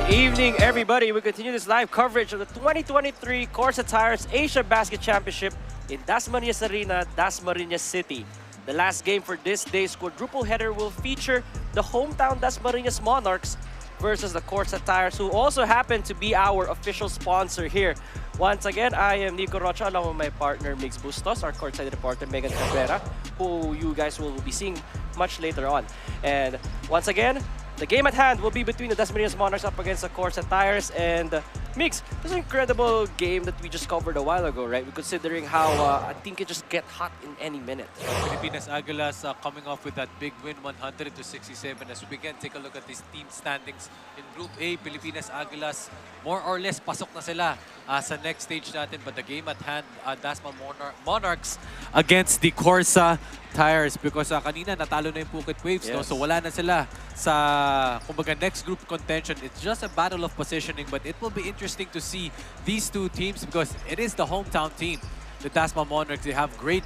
Evening, everybody. We continue this live coverage of the 2023 CORSA Tires Asiabasket Championship in Dasmariñas Arena, Dasmariñas City. The last game for this day's quadruple header will feature the hometown Dasmariñas Monarchs versus the CORSA Tires, who also happen to be our official sponsor here. Once again, I am Nico Rocha along with my partner Mix Bustos, our courtside reporter Megan Cabrera, who you guys will be seeing much later on. And once again, the game at hand will be between the Dasmariñas Monarchs up against the CORSA Tires. And Mix, this is an incredible game that we just covered a while ago, right? Considering how I think it just get hot in any minute. Pilipinas Águilas coming off with that big win, 100-67. As we begin, take a look at these team standings. In Group A, Pilipinas Águilas, more or less, pasok na sila sa next stage natin. But the game at hand, Dasma Monarchs against the CORSA Tires. Because kanina, natalo na yung Phuket Waves, no? So wala na sila sa, kumbaga, next group contention. It's just a battle of positioning, but it will be interesting to see these two teams because it is the hometown team. The Dasma Monarchs, they have great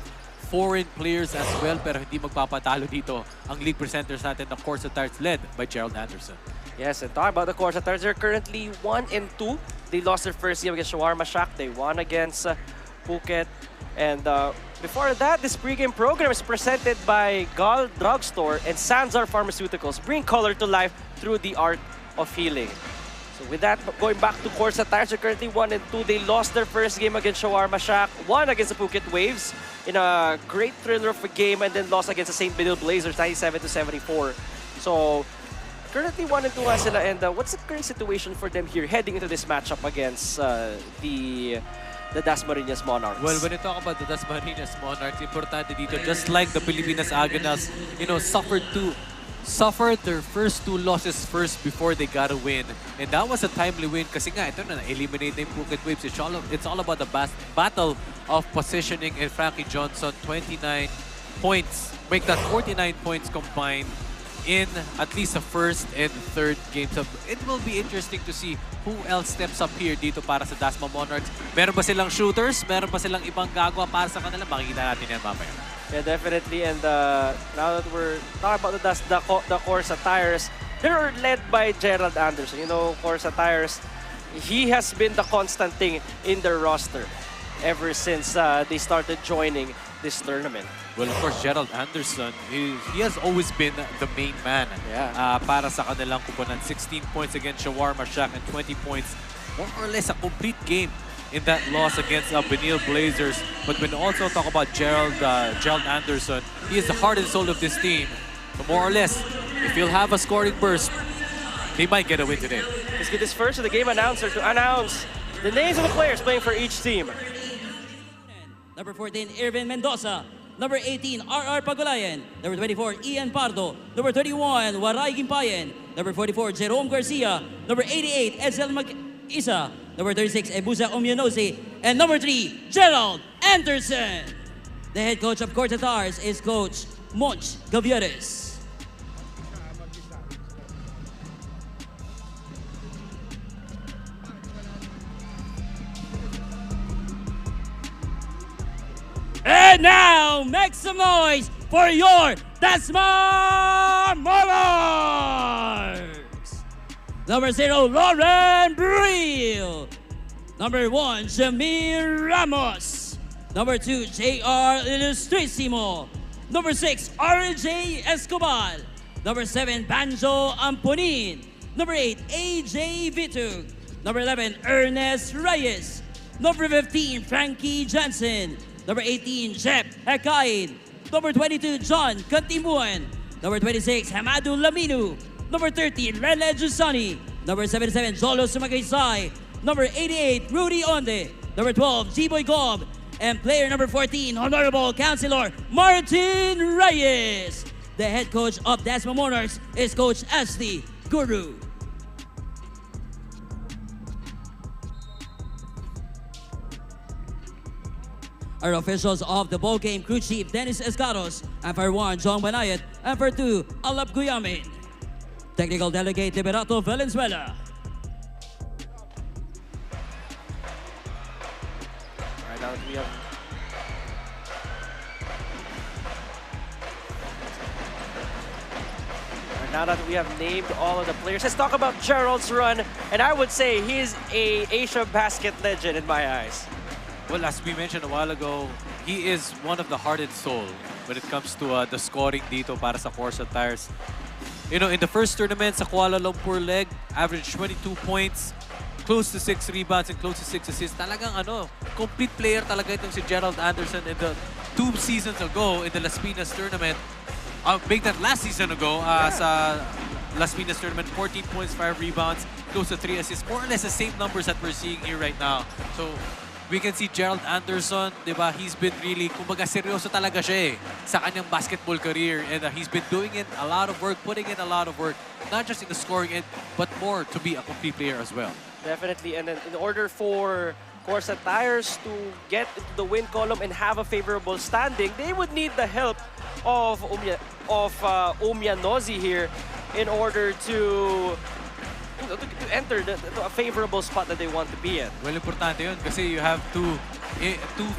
foreign players as well, pero hindi magpapatalo dito ang league presenters natin, the CORSA Tires, led by Gerald Anderson. Yes, and talking about the CORSA Tires, they're currently 1-2. They lost their first game against Shawarma Shack. They won against Phuket. And before that, this pregame program is presented by Gall Drugstore and Sanzar Pharmaceuticals. Bring color to life through the art of healing. So with that, going back to CORSA Tires, they're currently 1-2. They lost their first game against Shawarma Shack, won against the Phuket Waves in a great thriller of a game, and then lost against the St. Benil Blazers, 97-74. So currently 1-2 nga sila. And what's the current situation for them here heading into this matchup against the Dasmariñas Monarchs? Well, when you talk about the Dasmariñas Monarchs, importante dito, just like the Pilipinas Águilas, you know, suffered their first two losses first before they got a win. And that was a timely win kasi nga, ito na, eliminate na yung Phuket Waves. It's all about the battle of positioning, and Frankie Johnson, 29 points. Make that 49 points combined in at least the first and third games. So it will be interesting to see who else steps up here dito para sa Dasma Monarchs. Meron ba silang shooters? Meron ba silang ibang gagawa para sa kanila? Makikita natin yan mamaya. Yeah, definitely. And now that we're talking about the CORSA Tires, they're led by Gerald Anderson. You know, CORSA Tires, he has been the constant thing in their roster ever since they started joining this tournament. Well, of course, Gerald Anderson, he has always been the main man para sa kanilang kupunan. 16 points against Shawarma Shack and 20 points, more or less a complete game in that loss against Benil Blazers. But when you also talk about Gerald Anderson, he is the heart and soul of this team. So more or less, if he'll have a scoring burst, they might get a win today. Let's get this first to the game announcer to announce the names of the players playing for each team. Number 14, Irvin Mendoza. Number 18, R.R. Pagulayan. Number 24, Ian Pardo. Number 31, Waray Gimpayan. Number 44, Jerome Garcia. Number 88, Ezel Mag-Isa. Number 36, Ebusa Omyanosi. And number 3, Gerald Anderson. The head coach of CORSA Tires is Coach Monch Gavieres. And now, make some noise for your Dasma Monarchs! Number 0, Lauren Brill. Number 1, Jamir Ramos. Number 2, J.R. Ilustrisimo. Number 6, R.J. Escobar. Number 7, Banjo Amponin. Number 8, A.J. Vitug. Number 11, Ernest Reyes. Number 15, Frankie Jansen. Number 18, Jep Hekain. Number 22, John Kantimuan. Number 26, Hamadu Laminu. Number 30, Rele Jusani. Number 77, Jolo Sumagaysay. Number 88, Rudy Onde. Number 12, G-Boy Gob. And player number 14, Honorable Councilor Martin Reyes. The head coach of Dasma Monarchs is Coach Ashley Guru. Our officials of the ball game, crew chief Dennis Escaros, and for 1, John Banayat, and for 2, Alap Guyamin. Technical delegate Liberato Valenzuela. Alright, now we have now that we have named all of the players, let's talk about Gerald's run. And I would say he's a Asiabasket legend in my eyes. Well, as we mentioned a while ago, he is one of the heart and soul when it comes to the scoring dito para sa CORSA Tires. You know, in the first tournament sa Kuala Lumpur leg, averaged 22 points, close to 6 rebounds and close to 6 assists. Talagang complete player talaga itong si Gerald Anderson. In the 2 seasons ago in the Las Piñas tournament, make that last season ago sa Las Piñas tournament, 14 points, 5 rebounds, close to 3 assists. More or less the same numbers that we're seeing here right now. So, we can see Gerald Anderson, di ba? He's been really, kumbaga seryoso talaga siya sa kanyang basketball career. And he's been doing it a lot of work, putting in a lot of work, not just in the scoring end, but more to be a complete player as well. Definitely, and then in order for CORSA Tires to get into the win column and have a favorable standing, they would need the help of Umyanozi here in order to enter a favorable spot that they want to be in. Well, importante yun kasi you have two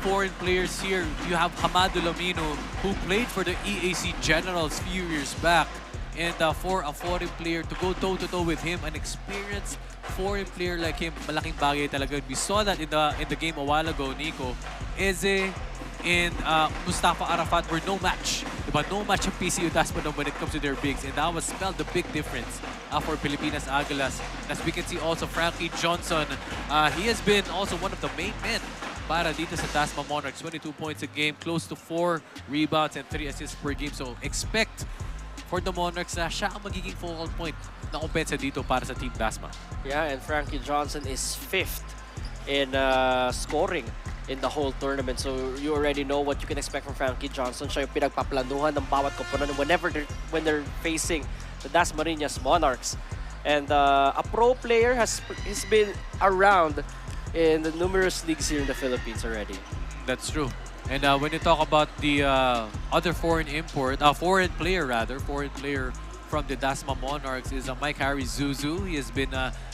foreign players here. You have Hamadu Lamino, who played for the EAC Generals a few years back. And for a foreign player to go toe-to-toe with him, an experienced foreign player like him, malaking bagay talaga. We saw that in the game a while ago, Nico. Eze and Mustafa Arafat were no match. Diba? No match of PCU Dasma when it comes to their bigs. And that was spelled the big difference for Pilipinas Águilas. As we can see also, Frankie Johnson, he has been also one of the main men para dito sa Dasma Monarchs. 22 points a game, close to 4 rebounds and 3 assists per game. So expect for the Monarchs na siya ang magiging focal point na kumpensa dito para sa Team Dasma. Yeah, and Frankie Johnson is 5th in scoring in the whole tournament. So you already know what you can expect from Frankie Johnson. Siya yung pinagpaplanuhan ng bawat koponan when they're facing the Dasmariñas Monarchs. And a pro player has been around in the numerous leagues here in the Philippines already. That's true. And when you talk about the other foreign player from the Dasma Monarchs is Mike Harry Zuzu. He has been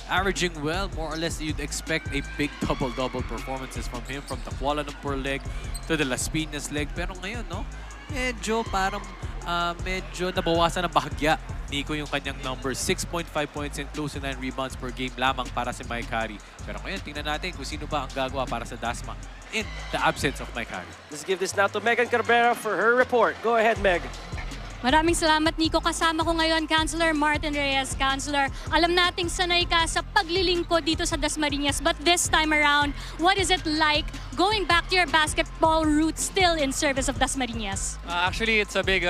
averaging well, more or less you'd expect a big double-double performances from him from the Kuala Lumpur leg to the Las Piñas leg. Pero ngayon, no, medyo nabawasan na bahagya. Nico yung kanyang numbers, 6.5 points and close to 9 rebounds per game lamang para si Mike Harry. Pero ngayon, tingnan natin kung sino ba ang gagawa para sa Dasma in the absence of Mike Harry. Let's give this now to Megan Cabrera for her report. Go ahead, Meg. Maraming salamat, Nico. Kasama ko ngayon, Councilor Martin Reyes. Councilor, alam nating sanay ka sa paglilingkod dito sa Dasmariñas, but this time around, what is it like going back to your basketball roots still in service of Dasmariñas? Actually, it's a big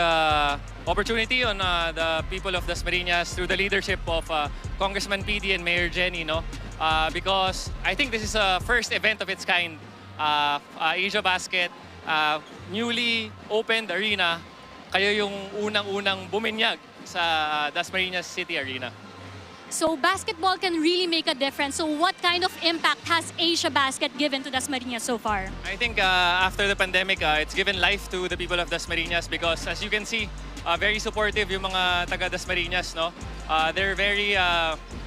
opportunity on the people of Dasmariñas through the leadership of Congressman PD and Mayor Jenny, because I think this is a first event of its kind. Asiabasket, newly opened arena, kayo yung unang-unang buminyag sa Dasmariñas City Arena. So basketball can really make a difference. So what kind of impact has Asiabasket given to Dasmariñas so far? I think after the pandemic, it's given life to the people of Dasmariñas because as you can see, very supportive yung mga taga Dasmariñas, no? They're very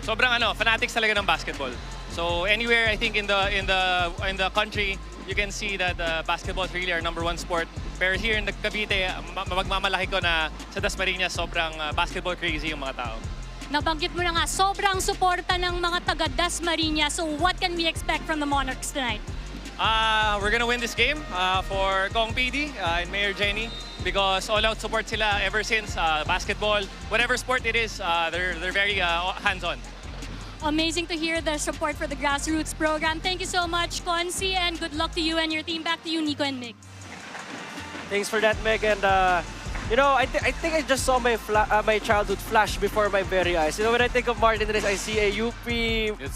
sobrang fanatics talaga ng basketball. So anywhere I think in the country, you can see that basketball is really our #1 sport. Pero here in the Cavite, magmamalaki ko na sa Dasmariñas sobrang basketball crazy yung mga tao. Nabanggit mo na nga, sobrang suporta ng mga taga Dasmariñas. So what can we expect from the Monarchs tonight? We're gonna win this game for Kong PD and Mayor Jenny because all-out support sila ever since basketball, whatever sport it is, they're very hands-on. Amazing to hear the support for the grassroots program. Thank you so much, Consi, and good luck to you and your team. Back to you, Nico and Mig. Thanks for that, Meg. And I think I just saw my childhood flash before my very eyes. When I think of Martin Reyes, I see a UP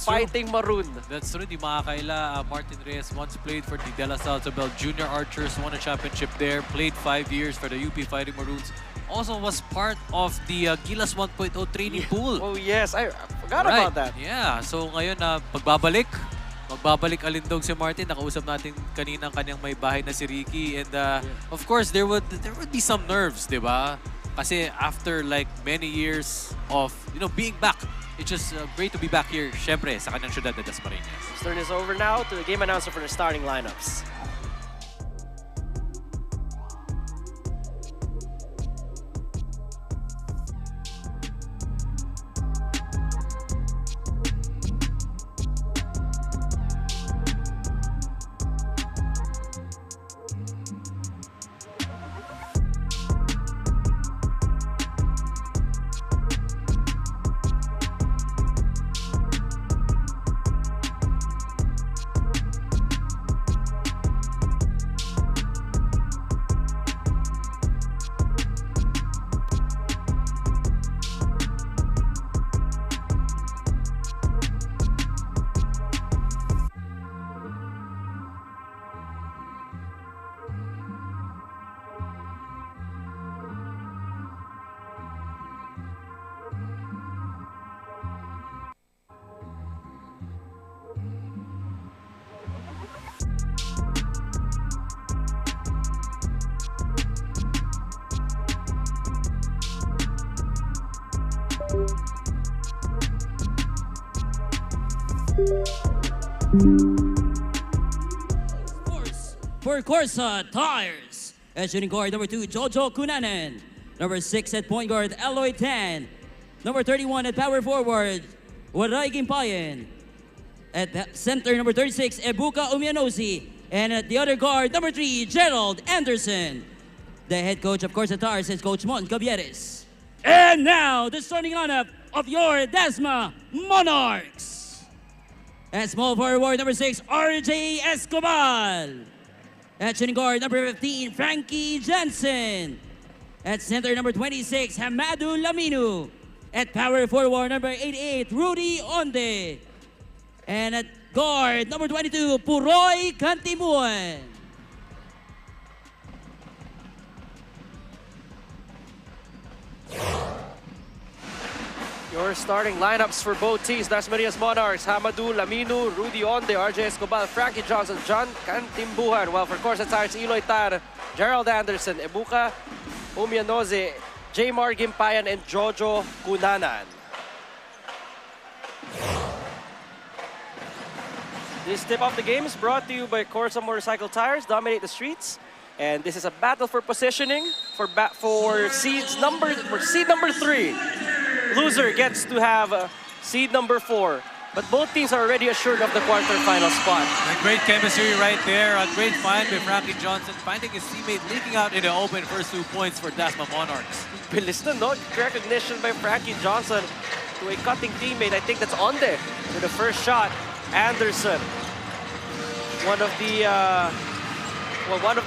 fighting Maroon. That's true. Di makakaila. Martin Reyes once played for the De La Salle Isabel Junior Archers, won a championship there, played 5 years for the UP Fighting Maroons. Also was part of the Gilas 1.0 training pool. Oh yes, I forgot about that. Yeah, so ngayon magbabalik alindog si Martin. Nakausap natin kanina ang kanyang may bahay na si Ricky. And of course, there would be some nerves, di ba? Kasi after like many years of being back, it's just great to be back here, syempre, sa kanyang syudad na Dasmariñas. Let's turn this over now to the game announcer for the starting lineups. For CORSA Tires, at shooting guard number 2, Jojo Kunanen. Number 6 at point guard, Eloy Tan. Number 31 at power forward, Waray Gimpayan. At center, number 36, Ebuka Umianosi. And at the other guard, number 3, Gerald Anderson. The head coach of CORSA Tires is Coach Mon Gabieres. And now, the starting lineup of your Dasma Monarchs. At small forward, number 6, RJ Escobar. At shooting guard, number 15, Frankie Jensen. At center, number 26, Hamadu Laminu. At power forward, number 88, Rudy Onde. And at guard, number 22, Puroy Cantimuan. Your starting lineups for both teams, Dasmariñas Monarchs, Hamadu Laminu, Rudy Onde, RJ Escobar, Frankie Johnson, John Cantimbuhan. While for CORSA Tires, Eloy Tar, Gerald Anderson, Ebuka Umianoze, J-Mar Gimpayan, and Jojo Kunanan. This tip of the game is brought to you by CORSA Motorcycle Tires. Dominate the streets. And this is a battle for positioning for seed number 3. Loser gets to have seed number 4. But both teams are already assured of the quarterfinal spot. And great chemistry right there. A great find by Frankie Johnson, finding his teammate leaking out in the open. First 2 points for Dasma Monarchs. Bilis na, no? Recognition by Frankie Johnson to a cutting teammate. I think that's Onde with the first shot. Anderson, one of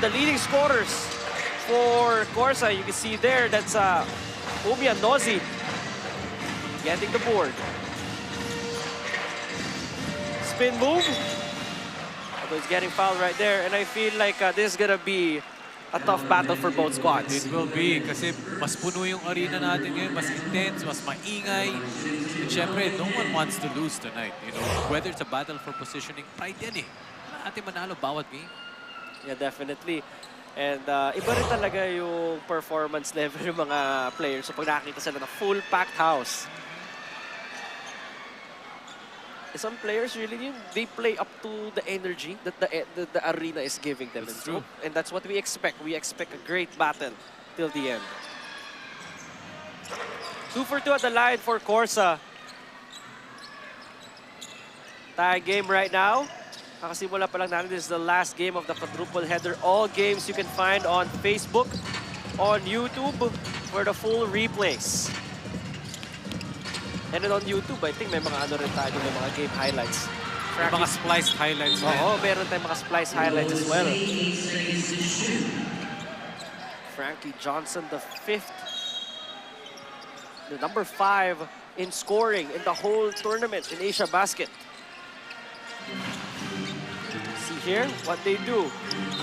the leading scorers for CORSA. You can see there, that's Umianoze getting the board. Spin move. Although he's getting fouled right there. And I feel like this is gonna be a tough battle for both squads. It will be kasi mas puno yung arena natin ngayon, mas intense, mas maingay. And syempre, no one wants to lose tonight. You know, whether it's a battle for positioning, pride yan eh. Natin manalo bawat game. Yeah, definitely. And iba rin talaga yung performance level ng mga players. So pag nakakita sila ng full packed house. Some players really, they play up to the energy that the arena is giving them. That's true. And that's what we expect. We expect a great battle till the end. 2 for 2 at the line for CORSA. Tie game right now. Kakasimula pa lang natin. This is the last game of the quadruple header. All games you can find on Facebook, on YouTube for the full replays. And then on YouTube, I think may mga ano rin tayo, may mga game highlights. May mga spliced highlights. Oo, meron tayong mga spliced highlights as well. Frankie Johnson, the 5th. The number 5 in scoring in the whole tournament in Asiabasket. See here what they do.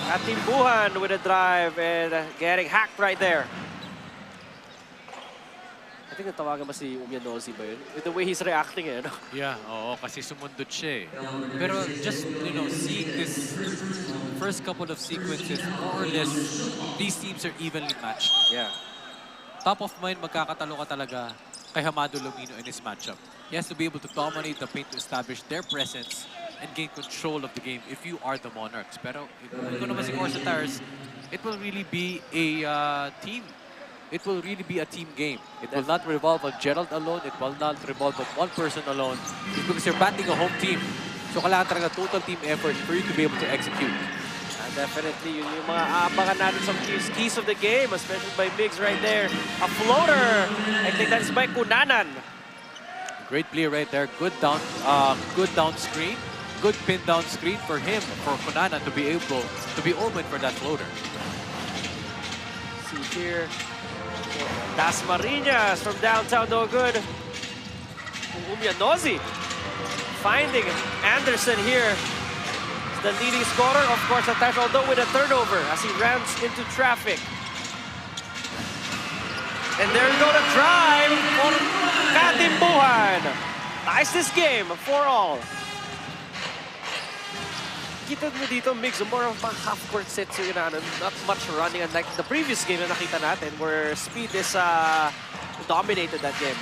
Catimbuhan with a drive and getting hacked right there. I think natawagan ba si Umianoze ba yun? With the way he's reacting eh, no? Yeah, oo, kasi sumundot siya eh. Pero just, you know, seeing this first couple of sequences, more or less, these teams are evenly matched. Yeah. Top of mind, magkakatalo ka talaga kay Hamadu Laminu in his matchup. He has to be able to dominate the paint to establish their presence and gain control of the game if you are the Monarchs. Pero kung naman si CORSA Tires, it will really be a team. It will really be a team game. It will not revolve on Gerald alone. It will not revolve on one person alone. Because you're batting a home team. So kailangan talaga total team effort for you to be able to execute. Definitely, yun yung mga aabangan natin some keys of the game, especially by Biggs right there. A floater. I think that's by Kunanan. Great play right there. Good down screen. Good pin down screen for him, for Kunanan to be able to be open for that floater. See here. Dasmariñas from downtown, no good. Umianoze finding Anderson here. The leading scorer, of course, attached, although with a turnover as he rams into traffic. And there you go, the drive for Catimbuhan. Ties this game 4-all. Kita mo dito, Migs, more of mga half-court sets yun na, not much running, unlike the previous game na nakita natin where speed is dominated that game.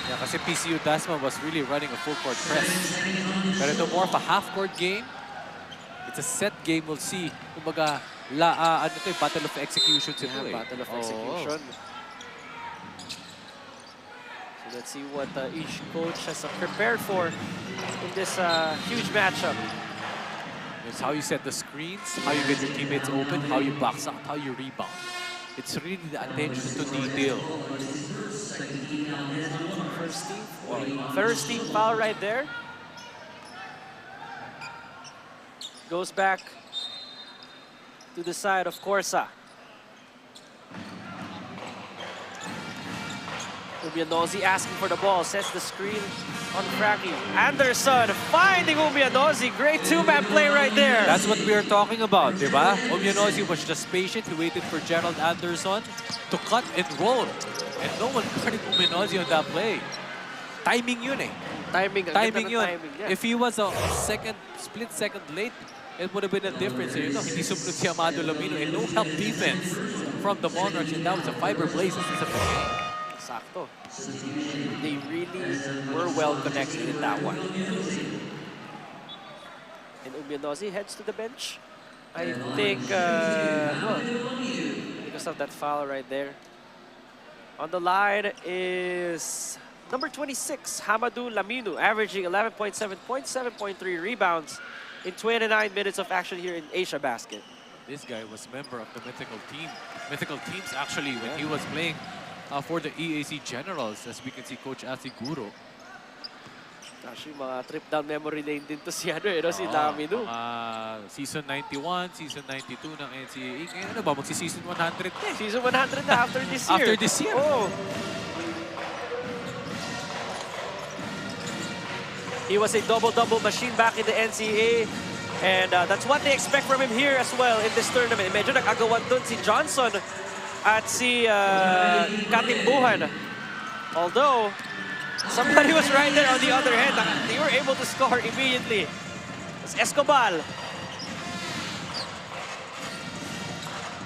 Yeah, kasi PCU Dasma was really running a full-court press. Pero ito more of a half-court game. It's a set game. We'll see. Kumbaga, ano to, battle of execution ito eh. Battle of execution. So let's see what each coach has prepared for in this huge matchup. It's how you set the screens, how you get your teammates open, how you box out, how you rebound. It's really the attention to detail. First team foul right there. Goes back to the side of CORSA. Umianozi asking for the ball, sets the screen on Frankie. Anderson finding Umianozi. Great two-man play right there. That's what we are talking about, diba? Umianozi was just patient. He waited for Gerald Anderson to cut and roll. And no one guarded Umianozi on that play. Timing yun eh. Timing yun. Yeah. If he was a split second late, it would have been a difference. You know, hindi sumunod si Amado Lamino and no help defense from the Monarchs. And that was a fiber blaze as a game. Sakto. They really were well connected in that one. And Umianozi heads to the bench. I think, well, because of that foul right there. On the line is number 26, Hamadou Laminu, averaging 11.7 points, 7.3 rebounds in 29 minutes of action here in Asiabasket. This guy was a member of the Mythical team. Mythical teams actually when he was playing for the EAC Generals, as we can see Coach Asiguro. Actually, mga trip down memory lane din to si, si Laminu. Season 91, season 92 ng NCAA. Ngayon ano ba, magsi-season 100 na. Season 100 na after this year. After this year. Oh. He was a double-double machine back in the NCAA. And that's what they expect from him here as well in this tournament. Medyo nag-agawan dun si Johnson at si Katimbuhan. Although, somebody was right there on the other hand. They were able to score immediately. It's Escobar.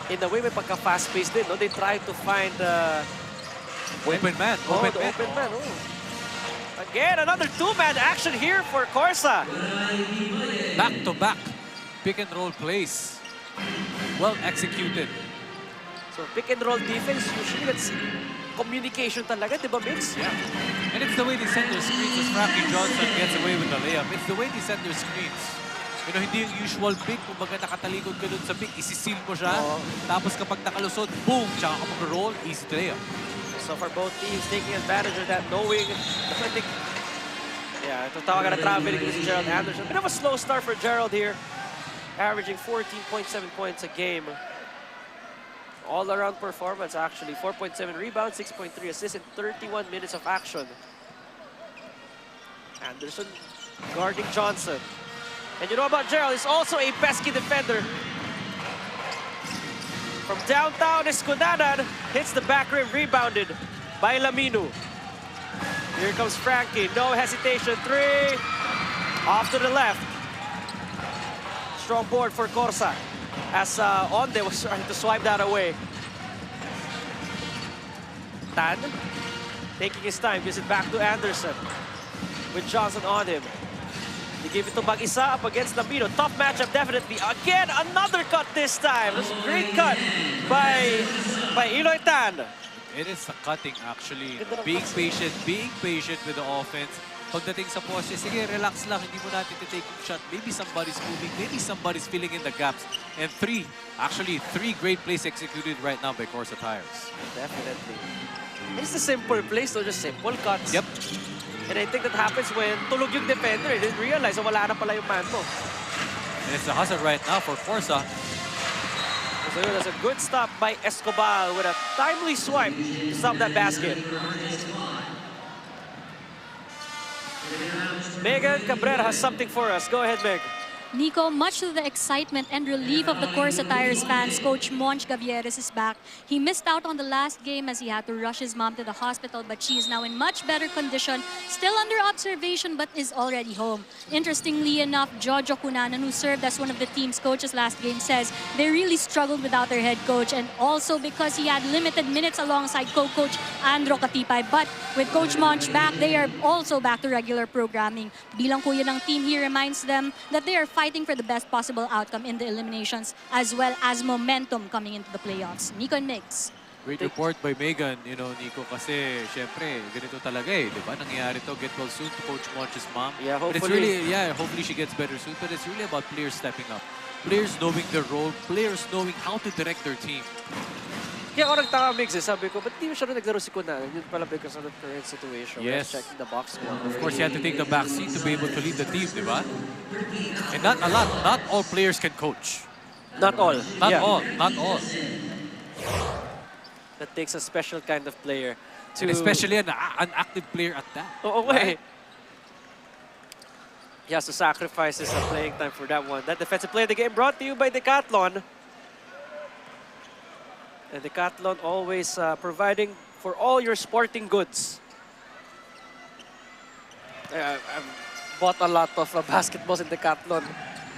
In the way, may pagka-fast-paced din, no? They try to find open man. Open man. Oh. Again, another two-man action here for CORSA. Back-to-back pick-and-roll plays. Well executed. So pick-and-roll defense, usually that's communication talaga, di ba, Mix? Yeah. And it's the way they set their screens as Frankie Johnson gets away with the layup. It's the way they set their screens. You know, hindi yung usual pick. Kumbaga nakatalikod ka dun sa pick, isisil mo siya. Tapos kapag nakalusot, boom! Tsaka kapag roll, easy to layup. So for both teams, taking advantage of that, knowing, I think, yeah, ito tawagan na traveling with Gerald Anderson. Bit of a slow start for Gerald here, averaging 14.7 points a game. All-around performance, actually. 4.7 rebounds, 6.3 assists in 31 minutes of action. Anderson guarding Johnson. And you know about Gerald, he's also a pesky defender. From downtown, Escudanan hits the back rim, rebounded by Laminu. Here comes Frankie, no hesitation, three. Off to the left. Strong board for CORSA. As Onde was trying to swipe that away. Tan, taking his time, gives it back to Anderson. With Johnson on him. They give it to Mag-isa up against Lamino. Tough matchup, definitely. Again, another cut this time. That's a great cut by Eloy Tan. It is the cutting, actually. Being patient with the offense. Pagdating sa poste, sige, relax lang. Hindi mo natin take yung shot. Maybe somebody's moving. Maybe somebody's filling in the gaps. And three great plays executed right now by CORSA Tires. Definitely. It's the simple plays, so just simple cuts. Yep. And I think that happens when tulog yung defender. Didn't realize na wala na pala yung man mo. And it's a hustle right now for CORSA. So that's a good stop by Escobar with a timely swipe to stop that basket. Megan Cabrera has something for us. Go ahead, Meg. Nico, much to the excitement and relief of the CORSA Tires fans, Coach Monch Gavieres is back. He missed out on the last game as he had to rush his mom to the hospital, but she is now in much better condition, still under observation, but is already home. Interestingly enough, Jojo Cunanan, who served as one of the team's coaches last game, says they really struggled without their head coach, and also because he had limited minutes alongside co-coach Andro Katipay. But with Coach Monch back, they are also back to regular programming. Bilang kuya ng team, he reminds them that they are fighting for the best possible outcome in the eliminations as well as momentum coming into the playoffs. Nico and Migs. Great report by Megan, you know, Nico, kasi syempre, ganito talaga eh, di ba? Nangyayari to, get well soon to Coach Monch's mom. Yeah, But it's hopefully. really, yeah, hopefully she gets better soon, but it's really about players stepping up. Players knowing their role, players knowing how to direct their team. Kaya ako nagtaka, Migs, sabi ko, ba't di mo siya naglaro si Cunanan? Yun pala because of the current situation. Yes. Checking the box score. Of course, you had to take the back seat to be able to lead the team, di ba? And not all players can coach. Not all. Not Yeah. all. That takes a special kind of player. To... And especially an active player at that. Oo, okay. He has to sacrifice his playing time for that one. That defensive play of the game brought to you by Decathlon. And Decathlon always providing for all your sporting goods. I've bought a lot of basketballs in Decathlon.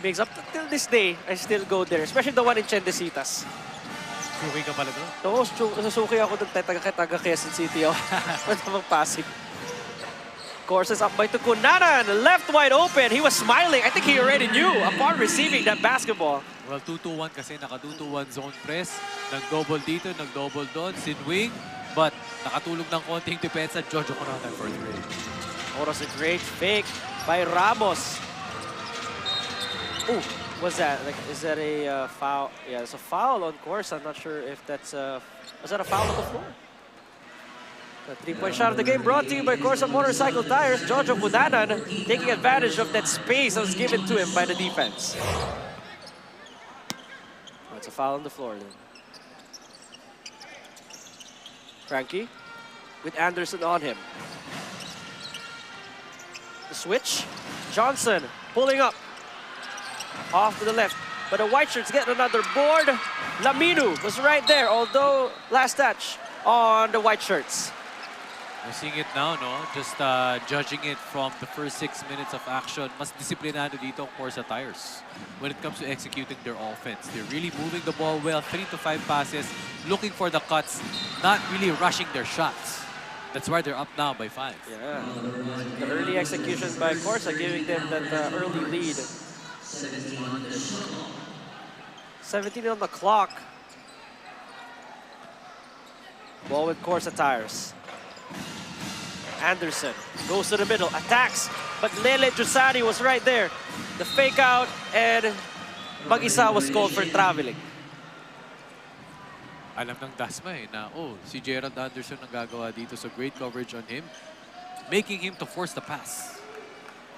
Makes up till this day, I still go there. Especially the one in Chendesitas. Suki ka pala doon? Oo, nasusuki ako doon. Taga Quezon City ako. Manamang Pasig. CORSA's up by Cunanan. Left wide open. He was smiling. I think he already knew upon receiving that basketball. Well, 2-2-1 kasi naka-2-2-1 zone press. Nag-double dito, nag-double doon. Sin wing. But nakatulog ng konting depensa. Jojo Cunanan for 3. What was a great fake by Ramos. Ooh, what's that? Like, is that a foul? Yeah, it's a foul on CORSA. I'm not sure if that's was that a foul on the floor? The three-point shot of the game brought to you by CORSA Motorcycle Tires. Jojo Cunanan taking advantage of that space that was given to him by the defense. Oh, it's a foul on the floor then. Frankie with Anderson on him. The switch. Johnson pulling up. Off to the left. But the white shirts get another board. Laminu was right there, although last touch on the white shirts. We're seeing it now, no? Just judging it from the first 6 minutes of action. Mas disiplinado dito ang CORSA Tires when it comes to executing their offense. They're really moving the ball well, 3 to 5 passes, looking for the cuts, not really rushing their shots. That's why they're up now by 5. Yeah. The early execution by CORSA giving them that early lead. 17 on the clock. Ball with CORSA Tires. Anderson goes to the middle, attacks, but Lele Jusani was right there. The fake out, and mag-isa was called for traveling. Alam ng Dasma eh na, oh, si Gerald Anderson ang gagawa dito. So great coverage on him, making him to force the pass.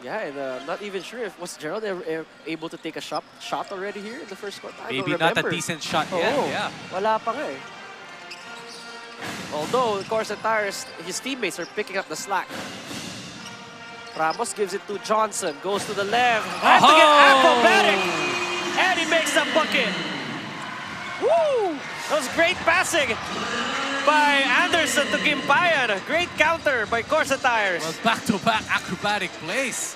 Yeah, and I'm not even sure if was Gerald ever able to take a shot already here in the first quarter. I Maybe don't not a remember. decent shot Oo, yet. Yeah. wala pa nga eh. Although, CORSA Tires, his teammates are picking up the slack. Ramos gives it to Johnson, goes to the left, has to get acrobatic, and he makes that bucket. Woo! That was great passing by Anderson to Gimpayan. Great counter by CORSA Tires. Well, back-to-back acrobatic plays.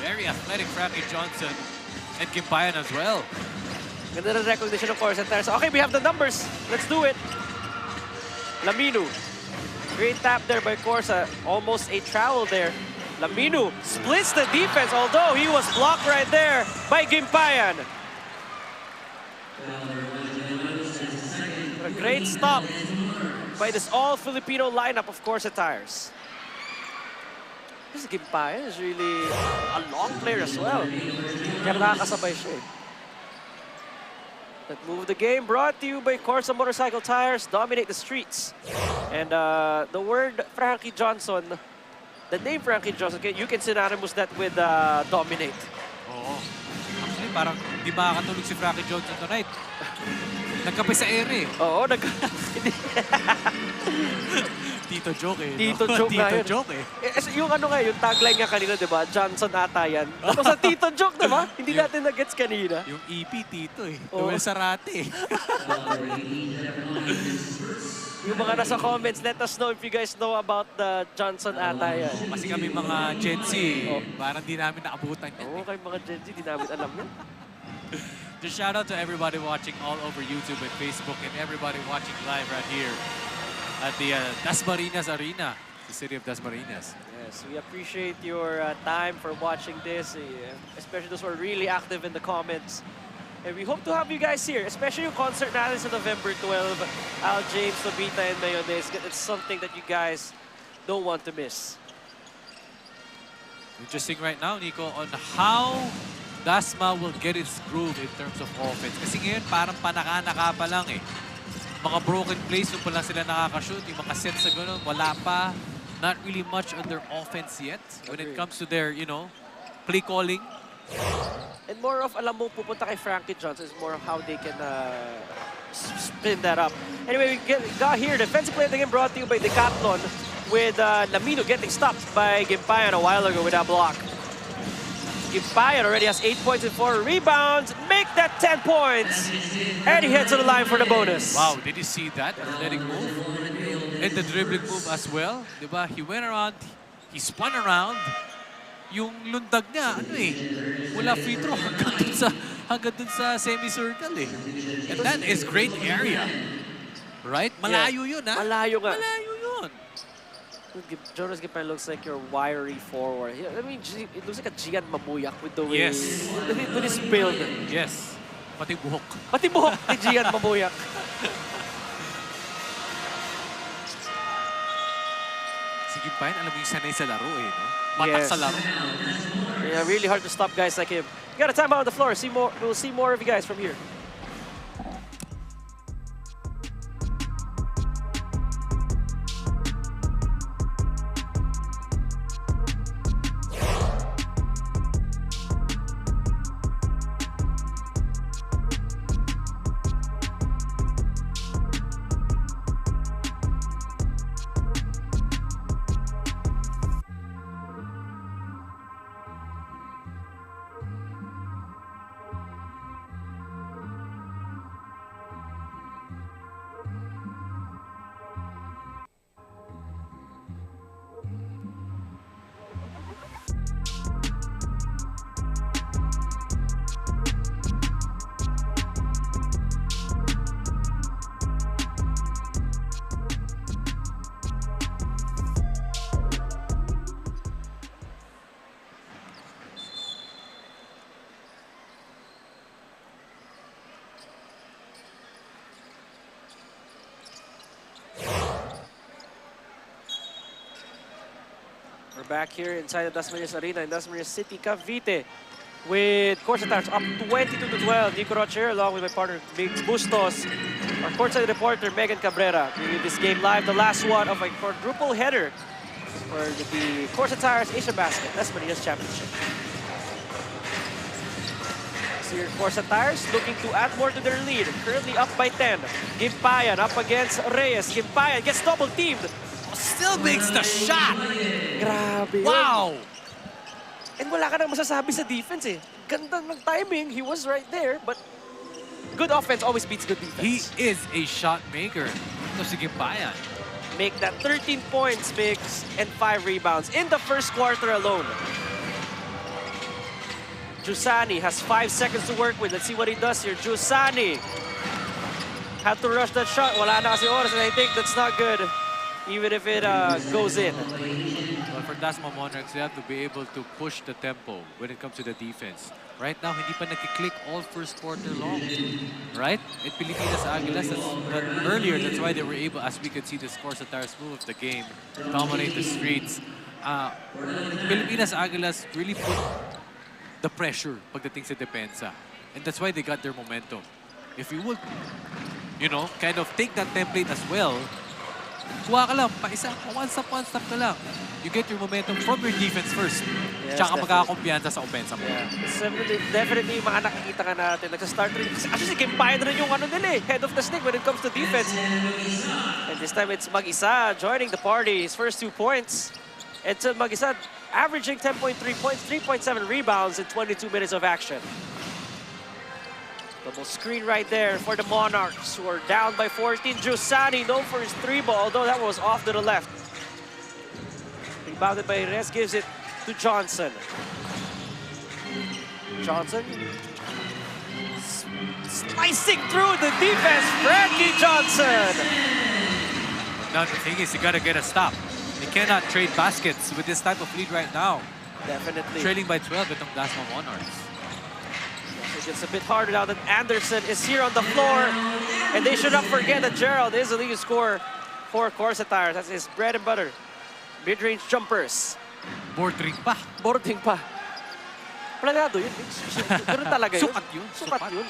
Very athletic Frankie Johnson and Gimpayan as well. Ganda na recognition of CORSA Tires. Okay, we have the numbers. Let's do it. Laminu. Great tap there by CORSA. Almost a travel there. Laminu splits the defense, although he was blocked right there by Gimpayan. A great stop by this all-Filipino lineup of CORSA Tires. This Gimpayan is really a long player as well. Kaya nakakasabay siya eh. That move the game brought to you by CORSA Motorcycle Tires. Dominate the streets. And the word Frankie Johnson, the name Frankie Johnson, you can synonymous that with dominate. Oo. Actually, parang di makakatulog si Frankie Johnson tonight. Nagkape sa ere. Oo, Tito Joke eh. Tito no? Joke nga Tito yun. Joke eh. Yung ano nga, yung tagline nga kanina, di ba? Johnson ata yan. Tapos sa Tito Joke, di ba? Hindi natin na-gets kanina. Yung EP Tito eh. Oo. Duel Sarate eh. Yung mga nasa comments, let us know if you guys know about the Johnson ata yan. Kasi kami mga Gen Z, parang di namin naabutan yan. Oo, kayo mga Gen Z, di namin alam yun. Just shout out to everybody watching all over YouTube and Facebook and everybody watching live right here at the Dasmariñas Arena, the city of Dasmariñas. Yes, we appreciate your time for watching this, especially those who are really active in the comments. And we hope to have you guys here, especially yung concert natin sa November 12. Al, James, Nobita, and Mayonnaise. It's something that you guys don't want to miss. Interesting right now, Nico, on how Dasma will get its groove in terms of offense. Kasi ngayon parang panaka-naka pa lang eh. Mga broken plays, doon pa lang sila nakakashoot. Yung mga sets sa gano'n, wala pa. Not really much on their offense yet when it comes to their, you know, play calling. And more of, alam mo, pupunta kay Frankie Johnson is more of how they can spin that up. Anyway, we got here, defensive play of the game brought to you by Decathlon with Lamino getting stopped by Gimpayan a while ago with that block. Gimpayan already has 8 points and 4 rebounds. Make that 10 points. And he heads to the line for the bonus. Wow, did you see that? Athletic move. And the dribbling move as well. Diba? He went around, he spun around. Yung lundag niya, ano eh, mula free throw hanggang dun sa semicircle eh. And that is great area. Right? Malayo yun, ha? Malayo nga. Malayo yun. Jonas Gimpayan looks like your wiry forward. I mean, it looks like a Gian Mabuyak with the way, Yes. with his build. Yes. Pati buhok. Pati buhok ni Gian Mabuyak. Si Gimpayan, alam mo yung sanay sa laro eh, no? Matak Yes. sa laro. Yeah, really hard to stop guys like him. You got a timeout on the floor. We'll see more of you guys from here. We're back here inside the Dasmariñas Arena in Dasmariñas City, Cavite, with CORSA Tires up 22-12. Nico Rocher along with my partner, Biggs Bustos. Our courtside reporter, Megan Cabrera, bringing this game live, the last one of a quadruple header for the CORSA Tires Asiabasket Dasmariñas Championship. So your CORSA Tires looking to add more to their lead, currently up by 10. Gimpayan up against Reyes. Gimpayan gets double teamed. Still makes the shot! Grabe. Wow! And wala ka nang masasabi sa defense eh. Ganda ng timing, he was right there, but good offense always beats good defense. He is a shot maker. Ito si Gimpayan. Make that 13 points, Biggs, and 5 rebounds in the first quarter alone. Jusani has 5 seconds to work with. Let's see what he does here. Jusani had to rush that shot. Wala na kasi oras, and I think that's not good, even if it goes in. Well, for Dasma Monarchs, they have to be able to push the tempo when it comes to the defense. Right now, hindi pa nakiklik all first quarter long. Right? At Pilipinas Águilas, earlier, that's why they were able, as we could see, the CORSA Tires move of the game, dominate the streets. Pilipinas Águilas really put the pressure pagdating sa depensa. And that's why they got their momentum. If you would, you know, kind of take that template as well, Kuha ka lang, paisa, one stop ka lang. You get your momentum from your defense first. Yes, Tsaka definitely. magkakakumpiyansa sa opensa mo. Yeah, it's definitely yung mga nakikita ka natin. Nagsa-start rin. Actually, si Kimpayan rin yung ano nila eh, head of the snake when it comes to defense. And this time it's Mag-isa joining the party. His first 2 points. It's Mag-isa averaging 10.3 points, 3.7 rebounds in 22 minutes of action. Double screen right there for the Monarchs, who are down by 14. Giussani, known for his 3-ball, although that was off to the left. Rebounded by Reyes, gives it to Johnson. Johnson slicing through the defense, Frankie Johnson. Now the thing is, you gotta get a stop. You cannot trade baskets with this type of lead right now. Definitely. Trailing by 12 itong Dasma Monarchs. It's a bit harder now that Anderson is here on the floor. And they should not forget that Gerald is the leading scorer for CORSA Tires. That's his bread and butter. Mid-range jumpers. Bordering pa. Boarding pa. Planado yun. Ganun talaga yun. Sukat yun. Sukat yun.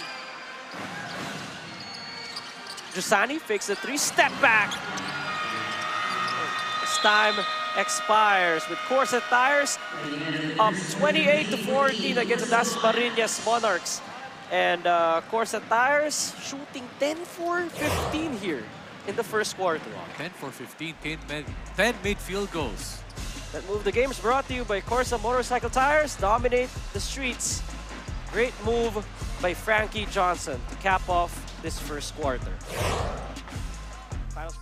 Giussani fakes the 3, step back. As time expires with CORSA Tires up 28-14 against the Dasmariñas Monarchs. And CORSA Tires shooting 10 for 15 here in the first quarter. 10 for 15, 10 made field goals. That move the game is brought to you by CORSA Motorcycle Tires. Dominate the streets. Great move by Frankie Johnson to cap off this first quarter. Finals.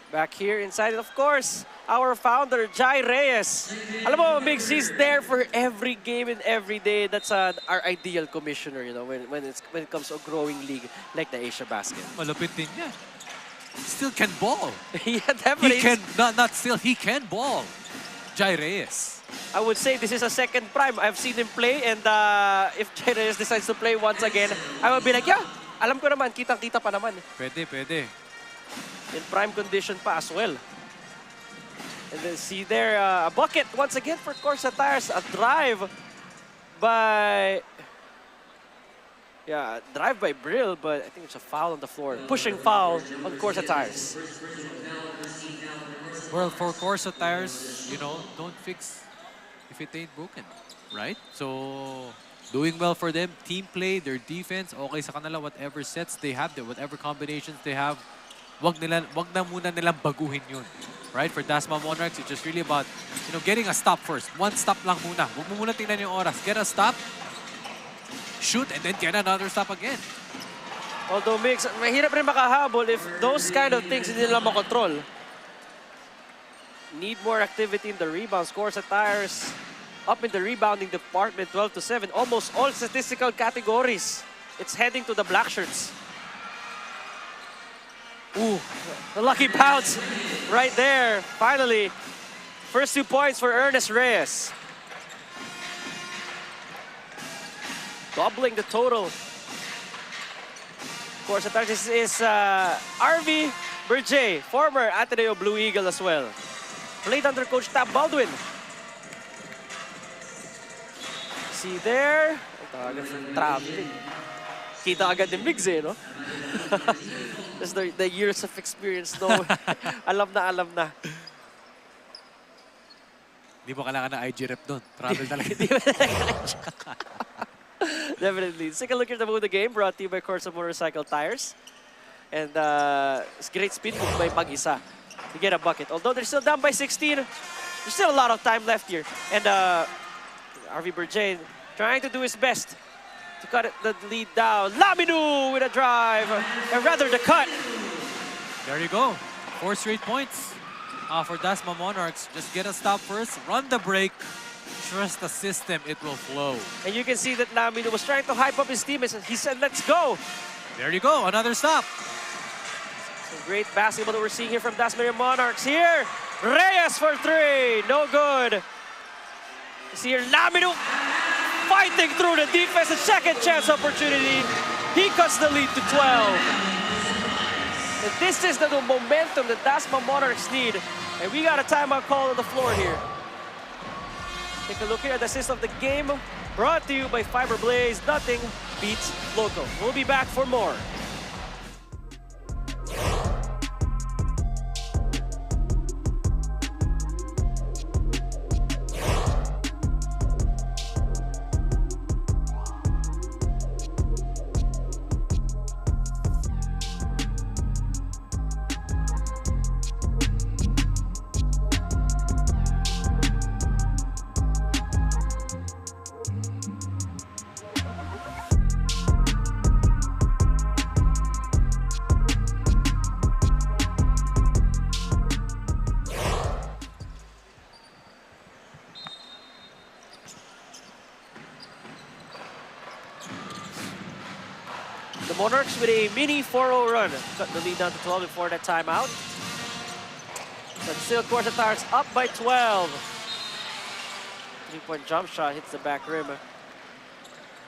Back here inside, of course, our founder, Jai Reyes. Alam mo, Migs, he's there for every game and every day. That's our ideal commissioner, you know, when it comes to a growing league like the Asiabasket. Malupit din niya. Still can ball. Yeah, definitely. He can, he can ball. Jai Reyes. I would say this is a second prime. I've seen him play, and if Jai Reyes decides to play once again, I will be like, yeah, alam ko naman, kitang-kita pa naman. Pwede. In prime condition pa as well. And then see there, a bucket once again for CORSA Tires. A drive by... Yeah, drive by Brill, but I think it's a foul on the floor. Pushing foul on CORSA Tires. Well, for CORSA Tires, you know, don't fix if it ain't broken, right? So, doing well for them. Team play, their defense, okay sa kanila, whatever sets they have, whatever combinations they have, wag na muna nilang baguhin yun. Right? For Dasma Monarchs, it's just really about, you know, getting a stop first. One stop lang muna. Wag mo muna tingnan yung oras. Get a stop, shoot, and then get another stop again. Although, Mix, mahirap rin makahabol if those kind of things hindi nila makontrol. Need more activity in the rebounds. CORSA Tires up in the rebounding department, 12-7. Almost all statistical categories. It's heading to the black shirts. Ooh, the lucky bounce right there. Finally, first 2 points for Ernest Reyes. Doubling the total. CORSA Tires. This is RV Berjay, former Ateneo Blue Eagle as well. Played under Coach Tab Baldwin. See there. Traveling. Kita agad ni Migs eh, no? Just the years of experience, no? Alam na. Di mo kailangan na IG rep doon. Travel talaga. Definitely. Let's take a look at the game brought to you by CORSA Motorcycle Tires. And it's great speed move by Mag-isa. to get a bucket. Although they're still down by 16, there's still a lot of time left here. And RV Berjay trying to do his best to cut the lead down. Laminu with a drive, or rather the cut. There you go. 4 straight points for Dasma Monarchs. Just get a stop first, run the break, trust the system, it will flow. And you can see that Laminu was trying to hype up his teammates. He said, let's go. There you go, another stop. Some great basketball that we're seeing here from Dasmariñas Monarchs. Here, Reyes for 3, no good. You see here, Laminu fighting through the defense, a second chance opportunity. He cuts the lead to 12. And this is the momentum that Dasma Monarchs need. And we got a timeout call on the floor here. Take a look here at the assist of the game. Brought to you by Fiber Blaze. Nothing beats local. We'll be back for more. The Monarchs with a mini 4-0 run. Cut the lead down to 12 before that timeout. But still, CORSA Tires up by 12. 3-point jump shot hits the back rim.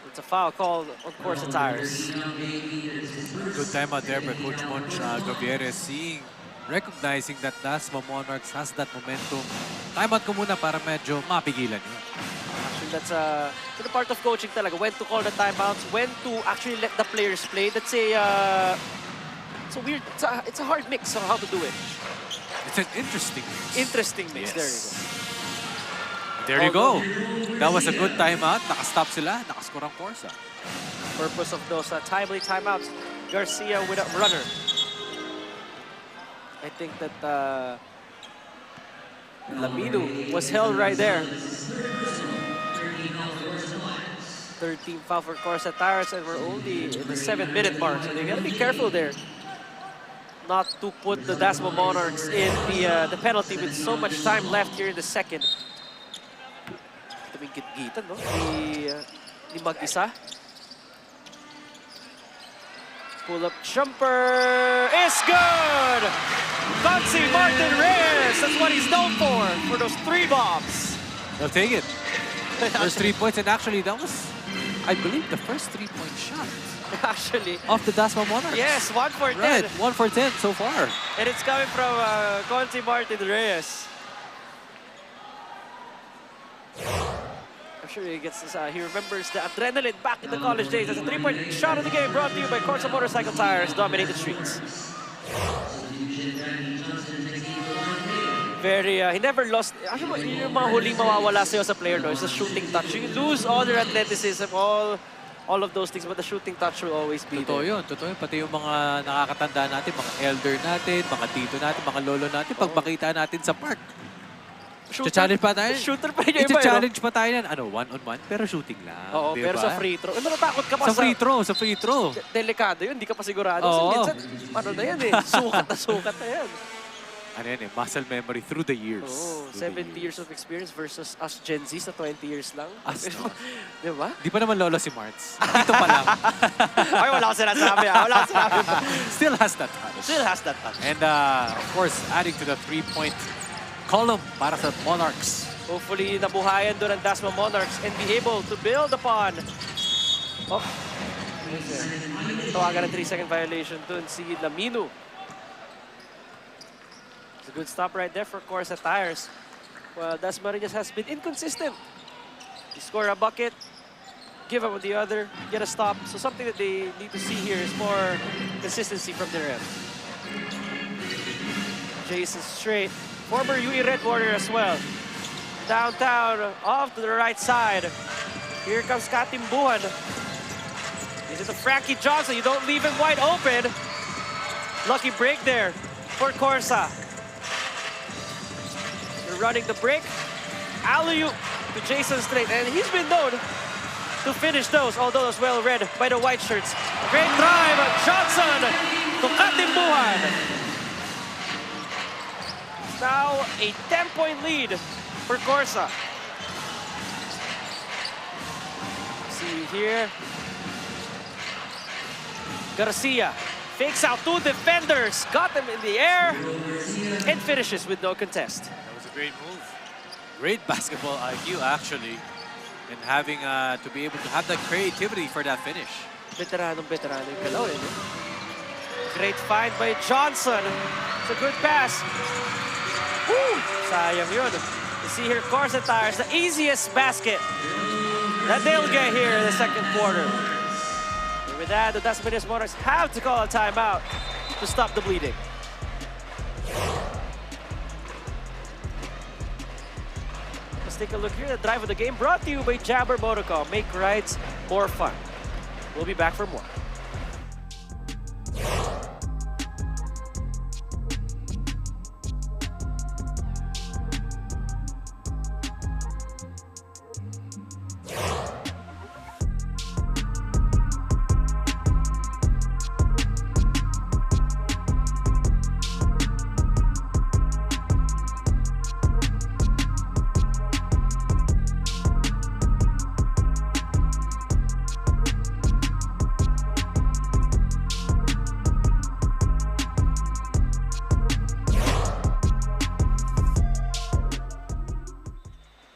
It's a foul called on CORSA Tires. Good timeout there by Coach Monch Gavieres, recognizing that Dasma Monarchs has that momentum. Timeout ko muna para medyo mapigilan yun. Actually, that's a part of coaching talaga. When to call the timeouts, when to actually let the players play. That's it's a weird, it's a hard mix on how to do it. It's an interesting mix. Interesting mix, Yes. There you go. That was a good timeout. Nakastop sila, nakascore ang CORSA. Purpose of those timely timeouts. Garcia with a runner. I think that Laminu was held right there. 13 foul for CORSA Tires, and we're only in the 7-minute mark, so they gotta be careful there not to put the Dasma Monarchs in the penalty with so much time left here in the second. Tuming git-gitan, no? Ni mag-isa. Pull-up jumper is good! Fancy Martin Reyes, that's what he's known for those 3 bombs. They'll take it. First 3 points, and actually that was, I believe, the first 3-point shot. Actually. Of the Dasma Monarchs. Yes, 1 for 10. Right, 1 for 10 so far. And it's coming from Fancy Martin Reyes. I'm sure he gets this, he remembers the adrenaline back in the college days. That's a 3-point shot of the game brought to you by CORSA Motorcycle Tires, dominate the streets. Very, he never lost. Actually, yung mga huling mawawala sa'yo sa player, no, is the shooting touch. You lose all their athleticism, all of those things, but the shooting touch will always be Totoo there. yun, totoo yun. Pati yung mga nakakatanda natin, mga elder natin, mga tito natin, mga lolo natin, pag makita natin sa park. Challenge pa tayo. Shooter pa yung iba, challenge pa tayo yan. Ano, one-on-one, pero shooting lang. Oo, diba? pero sa free throw. Natatakot ka pa sa free throw. Delikado yun, hindi ka pa sigurado. Oo. Minsan, ano na yan eh, sukat na yan. Ano yan eh, muscle memory through the years. Oh, 70 years of experience versus us Gen Z sa 20 years lang. Diba? Di pa naman lolo si Martz. Dito pa lang. Ay, wala ko sinasabi. Wala ko sinasabi. Still has that touch. Still has that touch. And of course, adding to the 3-point column para sa Monarchs. Hopefully, nabuhayan doon ang Dasma Monarchs and be able to build upon. Oh, tawagan ng 3-second violation doon si Laminu. It's a good stop right there for CORSA Tires. Well, Dasmariñas has been inconsistent. You score a bucket, give up on the other, get a stop. So something that they need to see here is more consistency from their end. Jason Straight, former UE Red Warrior as well. Downtown, off to the right side. Here comes Katimbuhan. This is a Frankie Johnson. You don't leave him wide open. Lucky break there for CORSA. running the break. Alley-oop to Jason Strait, and he's been known to finish those, although as well read by the white shirts. Great drive, Johnson to Katimbuhan. Now a 10-point lead for CORSA. See here. Garcia fakes out 2 defenders, got them in the air, and finishes with no contest. That was a great move. Great basketball IQ, actually, and having to be able to have that creativity for that finish. Veterano yung kalaw, eh. Great find by Johnson. It's a good pass. Woo! Sayang yun. You see here, CORSA Tires, the easiest basket that they'll get here in the second quarter. And with that, the Dasmariñas Monarchs have to call a timeout to stop the bleeding. Let's take a look here. The drive of the game brought to you by Jabber Motorcom. Make rides more fun. We'll be back for more.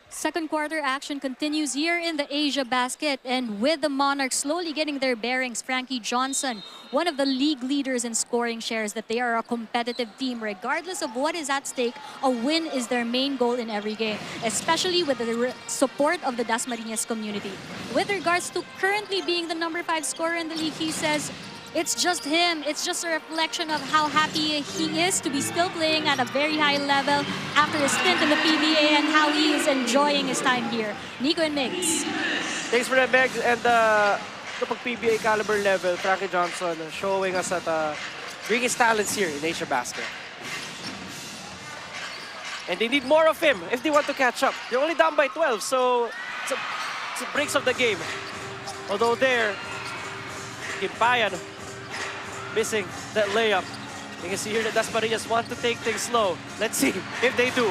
Second quarter action continues here in the Asiabasket, and with the Monarchs slowly getting their bearings, Frankie Johnson, one of the league leaders in scoring, shares that they are a competitive team. Regardless of what is at stake, a win is their main goal in every game, especially with the support of the Dasmariñas community. With regards to currently being the number 5 scorer in the league, he says, it's just him. It's just a reflection of how happy he is to be still playing at a very high level after a stint in the PBA and how he is enjoying his time here. Nico and Migs. Thanks for that, Megs. And kapag PBA caliber level, Frankie Johnson showing us that bringing his talents here in Asiabasket. And they need more of him if they want to catch up. They're only down by 12, so it's a breaks of the game. Although there, Kimpayan missing that layup. You can see here that Dasmariñas want to take things slow. Let's see if they do.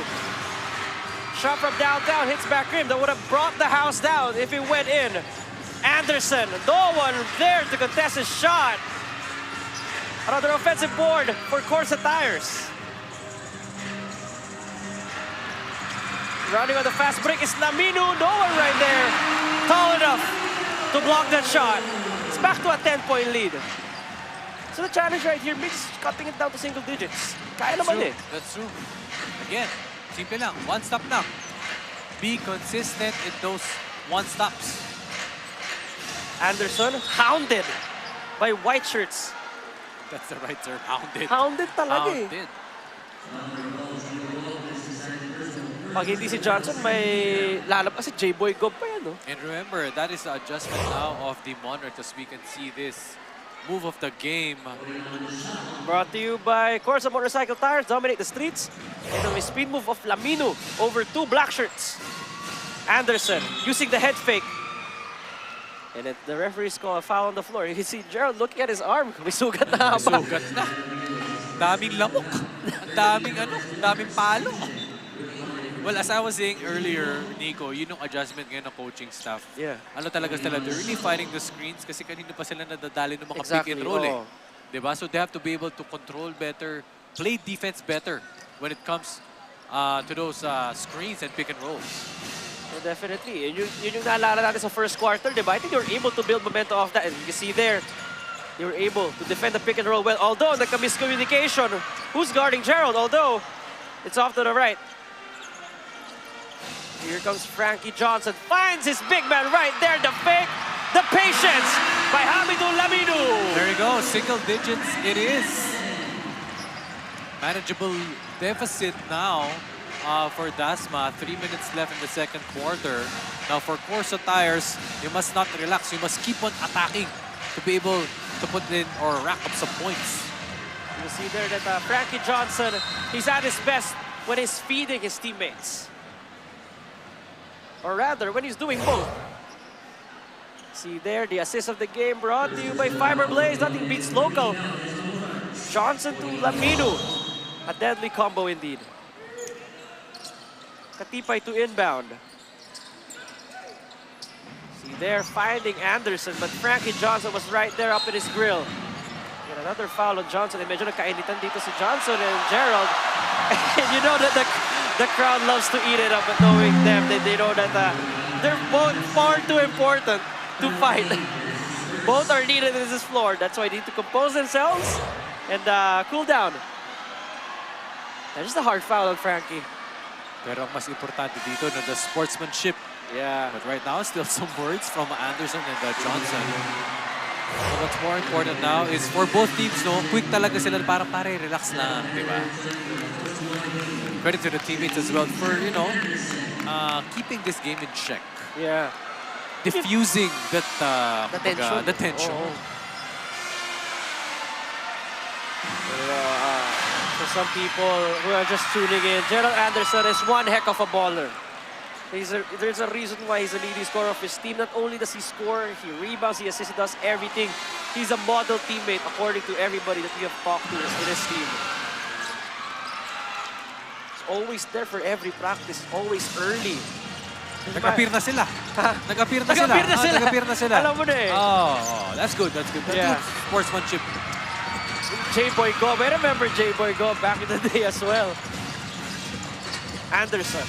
Shot from downtown, hits back rim. That would have brought the house down if it went in. Anderson, no one there to contest his shot. Another offensive board for CORSA Tires. Running on the fast break is Laminu. No one right there tall enough to block that shot. It's back to a 10-point lead. So the challenge right here, Mix cutting it down to single digits. Kaya naman eh. That's true. Again, simple lang. One stop lang. Be consistent in those one stops. Anderson, hounded by white shirts. That's the right term. Hounded. Hounded talaga eh. Hounded. Pag hindi si Johnson, may lalabas si J-Boy Gob pa yan, no? And remember, that is the adjustment now of the Monarchs as we can see this move of the game. Brought to you by CORSA Motorcycle Tires. Dominate the streets. And then a speed move of Laminu over 2 black shirts. Anderson using the head fake. And then the referee's call a foul on the floor. You can see Gerald looking at his arm. May sugat na haba. May sugat na. Daming lamok. Daming palo. Well, as I was saying earlier, Nico, yun yung adjustment ngayon ng coaching staff. Yeah. Ano talaga sila? They're really fighting the screens kasi kanina pa sila nadadali ng mga Exactly. pick and roll eh. Oh. Diba? So they have to be able to control better, play defense better when it comes to those screens and pick and rolls. Yeah, definitely. Yun yung naalala natin sa first quarter, diba? I think they were able to build momentum off that. And you can see there, they were able to defend the pick and roll well. Although, nagka-miscommunication. Who's guarding Gerald? Although, it's off to the right. Here comes Frankie Johnson. Finds his big man right there. The fake, the patience by Hamidou Laminu. There you go. Single digits it is. Manageable deficit now for Dasma. 3 minutes left in the second quarter. Now for CORSA Tires, you must not relax. You must keep on attacking to be able to put in or rack up some points. You see there that Frankie Johnson, he's at his best when he's feeding his teammates. Or rather, when he's doing both. See there, the assist of the game brought to you by Fiber Blaze. Nothing beats local. Johnson to Lamino. A deadly combo indeed. Katipay to inbound. See there, finding Anderson, but Frankie Johnson was right there up in his grill. And another foul on Johnson. And medyo nagkainitan dito si Johnson and Gerald. And you know that the crowd loves to eat it up, but knowing them, they know that they're both far too important to fight. Both are needed in this floor. That's why they need to compose themselves and cool down. That's just a hard foul on Frankie. Pero ang mas importante dito na the sportsmanship. Yeah. But right now, still some words from Anderson and Johnson. So what's more important now is for both teams, no, quick talaga sila, parang pare, relax lang, di ba? Credit to the teammates as well for, you know, keeping this game in check. Yeah. Diffusing that, The tension. the tension. Oo. Pero, for some people who are just tuning in, Gerald Anderson is one heck of a baller. There's a reason why he's the leading scorer of his team. Not only does he score, he rebounds, he assists, he does everything. He's a model teammate according to everybody that we have talked to in his team. He's always there for every practice, always early. Nag-appear na sila. Nag-appear na sila. Nag-appear na sila. Nag-appear na sila. Alam mo na eh. Oh, that's good, that's good. That's Yeah. good sportsmanship. J-Boy Gob. I remember J-Boy Gob back in the day as well. Anderson.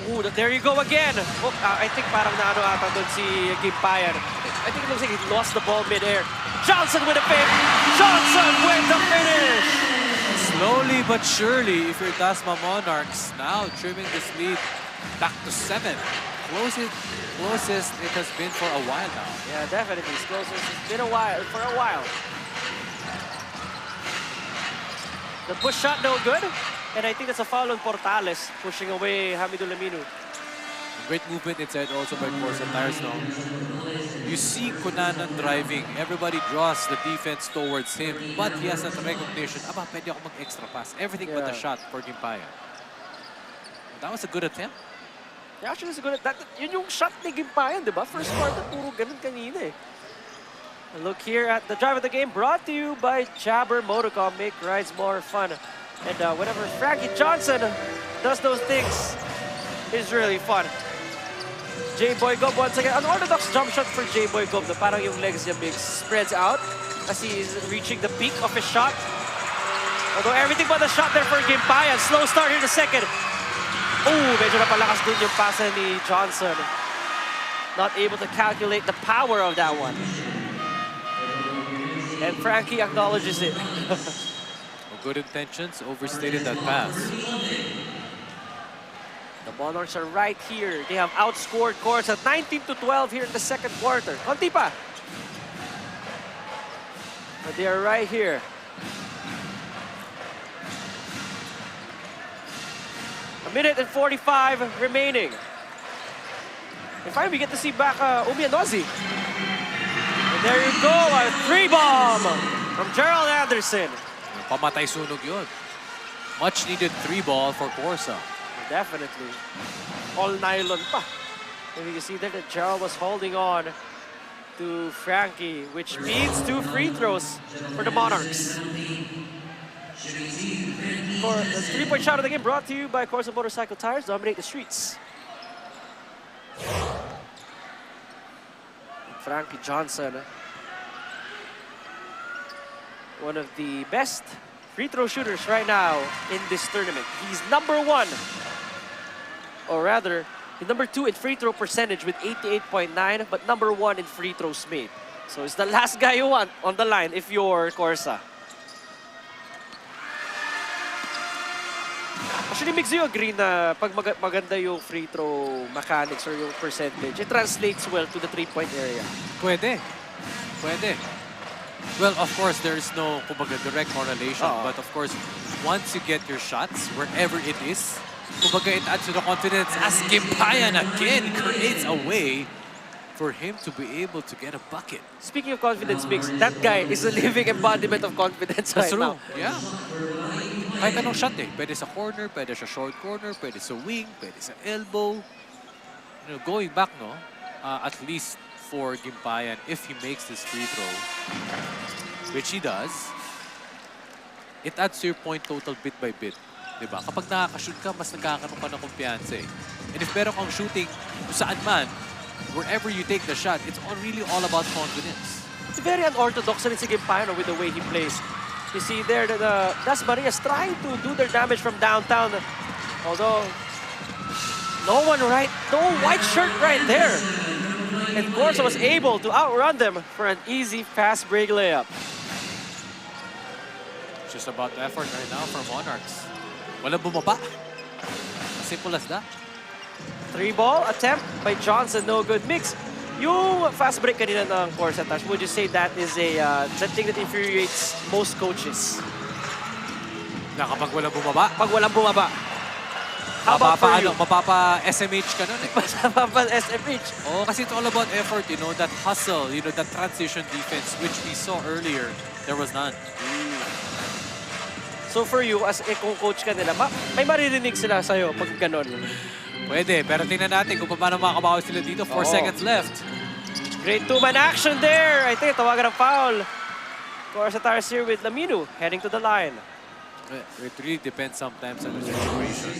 Ooh, there you go again. Oh, I think parang naano ata doon si Gimpayan. I think it looks like he lost the ball mid-air. Johnson with a pick. Johnson with the finish. Slowly but surely, if you're Dasma Monarchs, now trimming this lead back to 7. Closest it has been for a while now. Yeah, definitely. It's closest. It's been a while, for a while. The push shot no good. And I think that's a foul on Portales, pushing away Hamidou Lamino. Great movement inside also by CORSA Tires now. You see Kunanan driving. Everybody draws the defense towards him, but he has that recognition. Aba, pwede ako mag-extra pass. Everything but the shot for Gimpayan. That was a good attempt. Yeah, actually, it's good. Yun yung shot ni Gimpayan, di ba? First quarter, puro ganun kanina eh. And look here at the drive of the game, brought to you by Jabber Motorcom. Make rides more fun. And whenever Frankie Johnson does those things, it's really fun. J-Boy Gob once again. Unorthodox jump shot for J-Boy Gob. Na parang yung legs niya big spreads out as he's reaching the peak of his shot. Although everything but the shot there for Gimpayan. Slow start in the second. Oh, medyo napalakas dun yung pasa ni Johnson. Not able to calculate the power of that one. And Frankie acknowledges it. Good intentions, overstated that pass. The Monarchs are right here. They have outscored CORSA at 19-12 here in the second quarter. Konti pa. But they are right here. A minute and 45 remaining. And finally, we get to see back Umi and Ozzy. And there you go, a 3-bomb from Gerald Anderson. Pamatay sunog yun. Much needed 3-ball for CORSA. Definitely. All nylon pa. And you can see there that Gerald was holding on to Frankie, which means 2 free throws for the Monarchs. For the 3-point shot of the game brought to you by CORSA Motorcycle Tires. Dominate the streets. Frankie Johnson, one of the best free throw shooters right now in this tournament. He's number 1, or rather, he's number 2 in free throw percentage with 88.9, but number 1 in free throws made. So it's the last guy you want on the line if you're CORSA. Actually, Mix, do you agree na pag maganda yung free throw mechanics or yung percentage, it translates well to the 3-point area? Pwede. Pwede. Well, of course, there is no kumbaga, direct correlation. But of course, once you get your shots, wherever it is, kumbaga, it adds to the confidence as Gimpayan again creates a way for him to be able to get a bucket. Speaking of confidence, Mix, that guy is a living embodiment of confidence right now. Yeah. kahit anong shot eh. Pwede sa corner, pwede sa short corner, pwede sa wing, pwede sa elbow. You know, going back, no, at least for Gimpayan, if he makes this free throw, which he does, it adds to your point total bit by bit. Diba? Kapag nakaka-shoot ka, mas nagkakaroon ka ng kumpiyansa eh. And if meron kang shooting kung saan man, wherever you take the shot, it's really all about confidence. It's very unorthodox rin si Gimpayan with the way he plays. You see there that Dasmariñas trying to do their damage from downtown. Although, no white shirt right there. And CORSA was able to outrun them for an easy fast break layup. It's just about the effort right now for Monarchs. Walang bumaba. As simple as that. 3-ball attempt by Johnson, no good mix. Yung fast break kanina ng CORSA touch, would you say that is the thing that infuriates most coaches? Na kapag walang bumaba, Pag walang bumaba. How about for you? Mapapa-SMH ka nun eh. Mapapa SMH. Oh, kasi it's all about effort, you know, that hustle, you know, that transition defense, which we saw earlier, there was none. So for you, as kung coach ka nila, may maririnig sila sa'yo pag ganon. Pwede, pero tingnan natin kung paano makabawi sila dito. 4 seconds left. Great two-man action there. I think tawagan ng foul. CORSA Tires here with Laminu heading to the line. It really depends sometimes on the situation.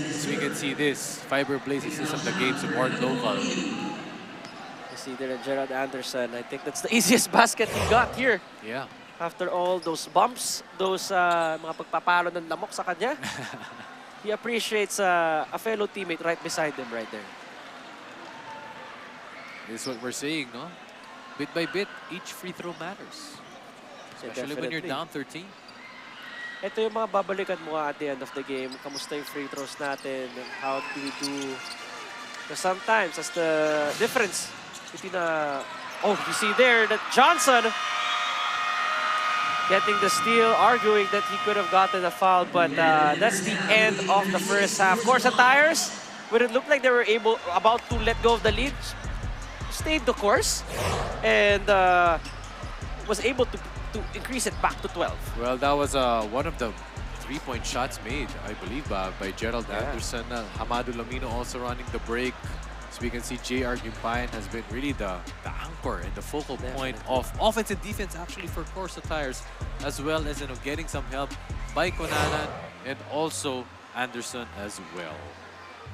As we can see this, Fiber Blaze is of the game support local. You see there Gerald Anderson. I think that's the easiest basket he got here. Yeah. After all those bumps, those mga pagpapalo ng lamok sa kanya, he appreciates a fellow teammate right beside him right there. This is what we're seeing, no? Bit by bit, each free throw matters. Especially when you're down 13. Ito yung mga babalikan mo at the end of the game. Kamusta yung free throws natin? And how do we do? Because sometimes, that's the difference between oh, you see there that Johnson getting the steal, arguing that he could have gotten a foul, but that's the end of the first half. CORSA Tires, when it looked like they were about to let go of the lead, stayed the course and was able to increase it back to 12. Well, that was one of the three-point shots made, I believe, by Gerald Anderson. Hamadu Lamino also running the break. As we can see, J.R. Gimpayan has been really the anchor and the focal point of offense and defense actually for CORSA Tires, as well as, you know, getting some help by Konanan and also Anderson as well.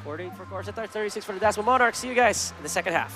48 for CORSA Tires, 36 for the Dasma Monarchs. See you guys in the second half.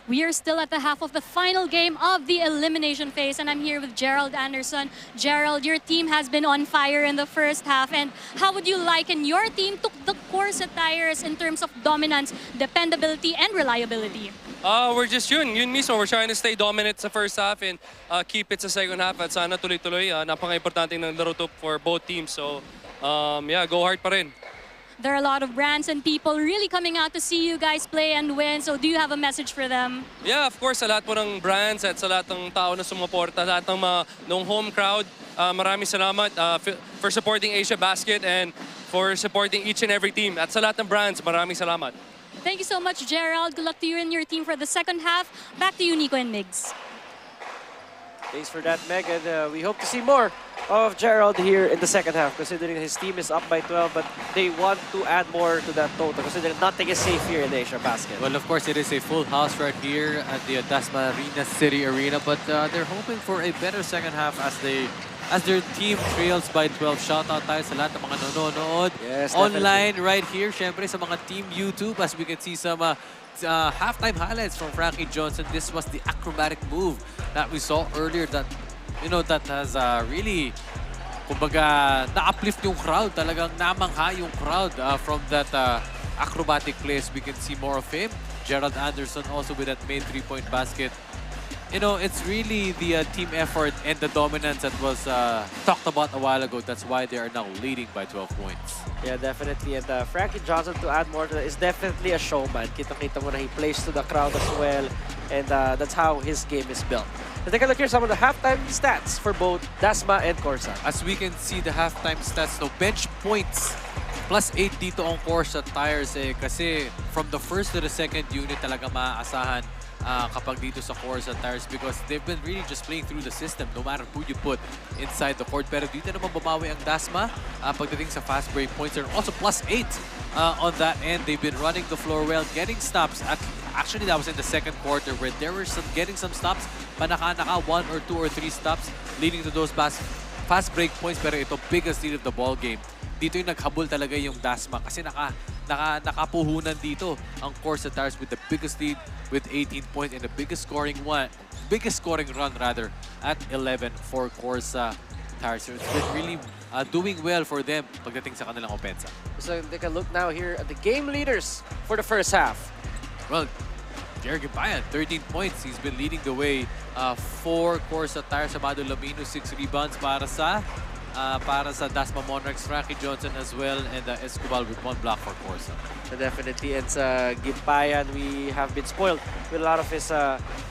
We are still at the half of the final game of the elimination phase, and I'm here with Gerald Anderson. Gerald, your team has been on fire in the first half, and how would you liken your team to the CORSA Tires in terms of dominance, dependability, and reliability? We're just yun mismo. We're trying to stay dominant sa first half and keep it sa second half at sana tuloy-tuloy. Napaka-importante ng laro to for both teams. So, yeah, go hard pa rin. There are a lot of brands and people really coming out to see you guys play and win. So do you have a message for them? Yeah, of course, sa lahat po ng brands at sa lahat ng tao na sumuporta, lahat ng home crowd, maraming salamat for supporting Asiabasket and for supporting each and every team. At sa lahat ng brands, maraming salamat. Thank you so much, Gerald. Good luck to you and your team for the second half. Back to you, Nico and Migs. Thanks for that, Meg, and we hope to see more of Gerald here in the second half, considering his team is up by 12, but they want to add more to that total, considering nothing is safe here in the Asiabasket. Well, of course, it is a full house right here at the Dasmariñas City Arena, but they're hoping for a better second half as their team trails by 12. Shoutout tayo sa lahat ng mga nanonood online right here. Syempre sa mga Team YouTube, as we can see some halftime highlights from Frankie Johnson. This was the acrobatic move that we saw earlier that, you know, that has really, kumbaga, na-uplift yung crowd. Talagang namangha yung crowd from that acrobatic plays. We can see more of him. Gerald Anderson also with that main three-point basket. You know, it's really the team effort and the dominance that was talked about a while ago. That's why they are now leading by 12 points. Yeah, definitely. And Frankie Johnson, to add more to that, is definitely a showman. Kita-kita mo na he plays to the crowd as well. And that's how his game is built. Let's take a look here, some of the halftime stats for both Dasma and CORSA. As we can see, the halftime stats, no bench points. +8 dito ang CORSA Tires kasi from the first to the second unit talaga maaasahan kapag dito sa CORSA Tires because they've been really just playing through the system no matter who you put inside the court. Pero dito naman bumawi ang Dasma pagdating sa fast break points. They're also +8 on that end. They've been running the floor well, getting stops. Actually, that was in the second quarter where there were getting some stops. Panaka-naka, 1 or 2 or 3 stops leading to those fast break points. Pero ito, biggest lead of the ball game. Dito yung naghabol talaga yung Dasma kasi nakapuhunan dito ang CORSA Tires with the biggest lead with 18 points and the biggest scoring run rather at 11 for CORSA Tires. So it's been really doing well for them pagdating sa kanilang opensa. So take a look now here at the game leaders for the first half. Well, Jerry Gibayan, 13 points. He's been leading the way for CORSA Tires. Amado Lamino, 6 rebounds para sa Dasma Monarchs. Frankie Johnson as well, and Escobar with 1 block for CORSA. Definitely, it's Gibayan. We have been spoiled with a lot of his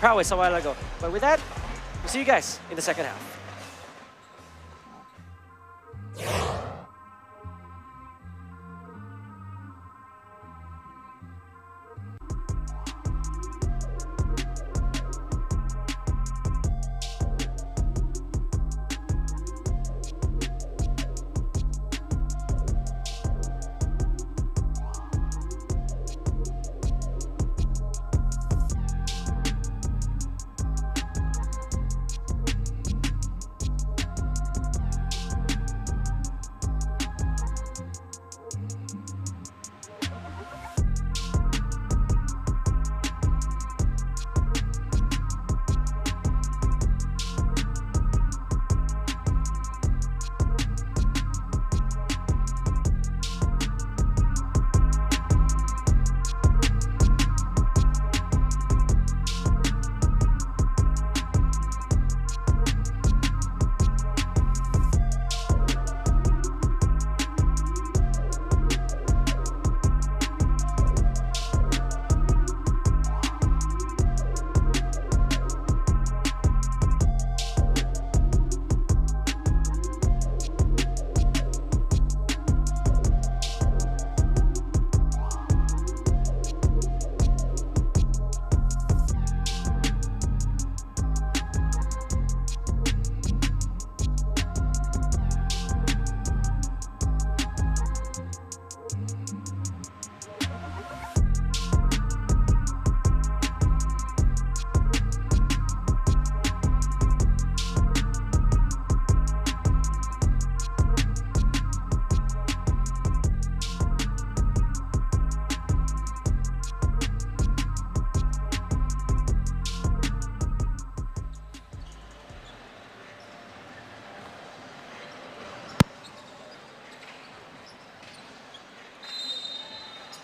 prowess a while ago. But with that, we'll see you guys in the second half.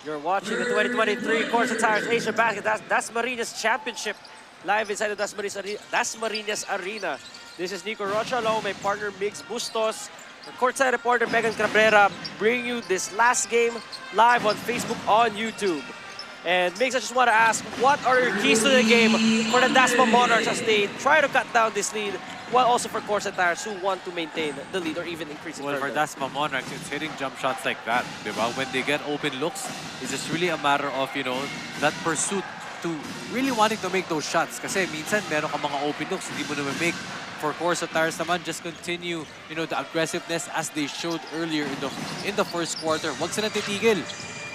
You're watching the 2023 CORSA Tires Asiabasket Dasmariñas Championship live inside the Dasmariñas Arena. This is Nico Rocha along with my partner Migs Bustos. Our courtside reporter Megan Cabrera bringing you this last game live on Facebook, on YouTube. And Migs, I just want to ask, what are your keys to the game for the Dasma Monarchs as they try to cut down this lead, while also for CORSA Tires who want to maintain the lead or even increase it Well, further? for Dasma Monarchs, it's hitting jump shots like that, diba? When they get open looks, it's just really a matter of, you know, that pursuit to really wanting to make those shots. Kasi minsan, meron ka mga open looks, hindi mo naman make. For CORSA Tires naman, just continue, you know, the aggressiveness as they showed earlier in the first quarter. Huwag sila titigil.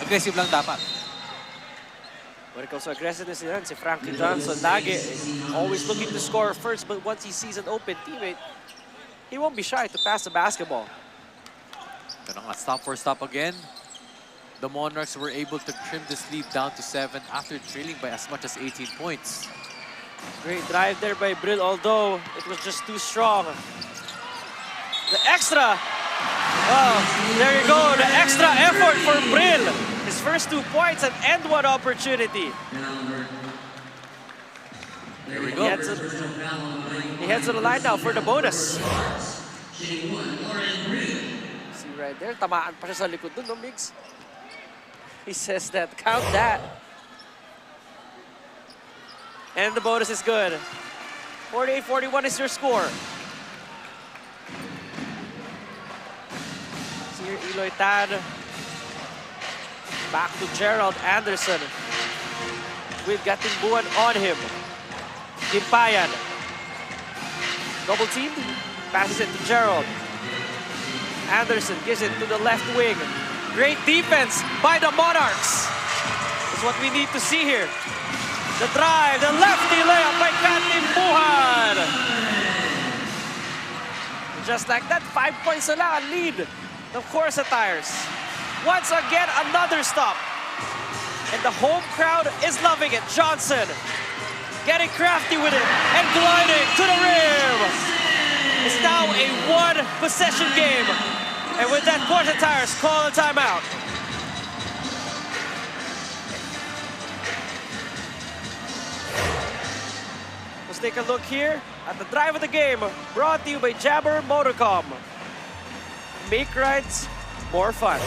Aggressive lang dapat. When it comes to aggressiveness, si Frankie Johnson, lagi always looking to score first, but once he sees an open teammate, he won't be shy to pass the basketball. Pero nga, stop for stop again. The Monarchs were able to trim this lead down to 7 after trailing by as much as 18 points. Great drive there by Brill, although it was just too strong. The extra, oh, there you go, the extra effort for Brill. His first 2 points and end one opportunity. Here we go. He heads to the line now for the bonus. See right there, tamaan pa siya sa likod dun, no, Migs? He says that, count that. And the bonus is good. 48-41 is your score. See here, Eloy Tan. Back to Gerald Anderson. With Gatimbuan on him. Gimpayan. Double team. Passes it to Gerald. Anderson gives it to the left wing. Great defense by the Monarchs. That's what we need to see here. The drive, the lefty layup by Gatimbuan. Just like that, 5 points na lang ang lead of CORSA Tires. Once again, another stop. And the home crowd is loving it. Johnson getting crafty with it and gliding to the rim. It's now a one-possession game. And with that, CORSA Tires call a timeout. Let's take a look here at the drive of the game, brought to you by Jabber Motorcom. Make rides more fun.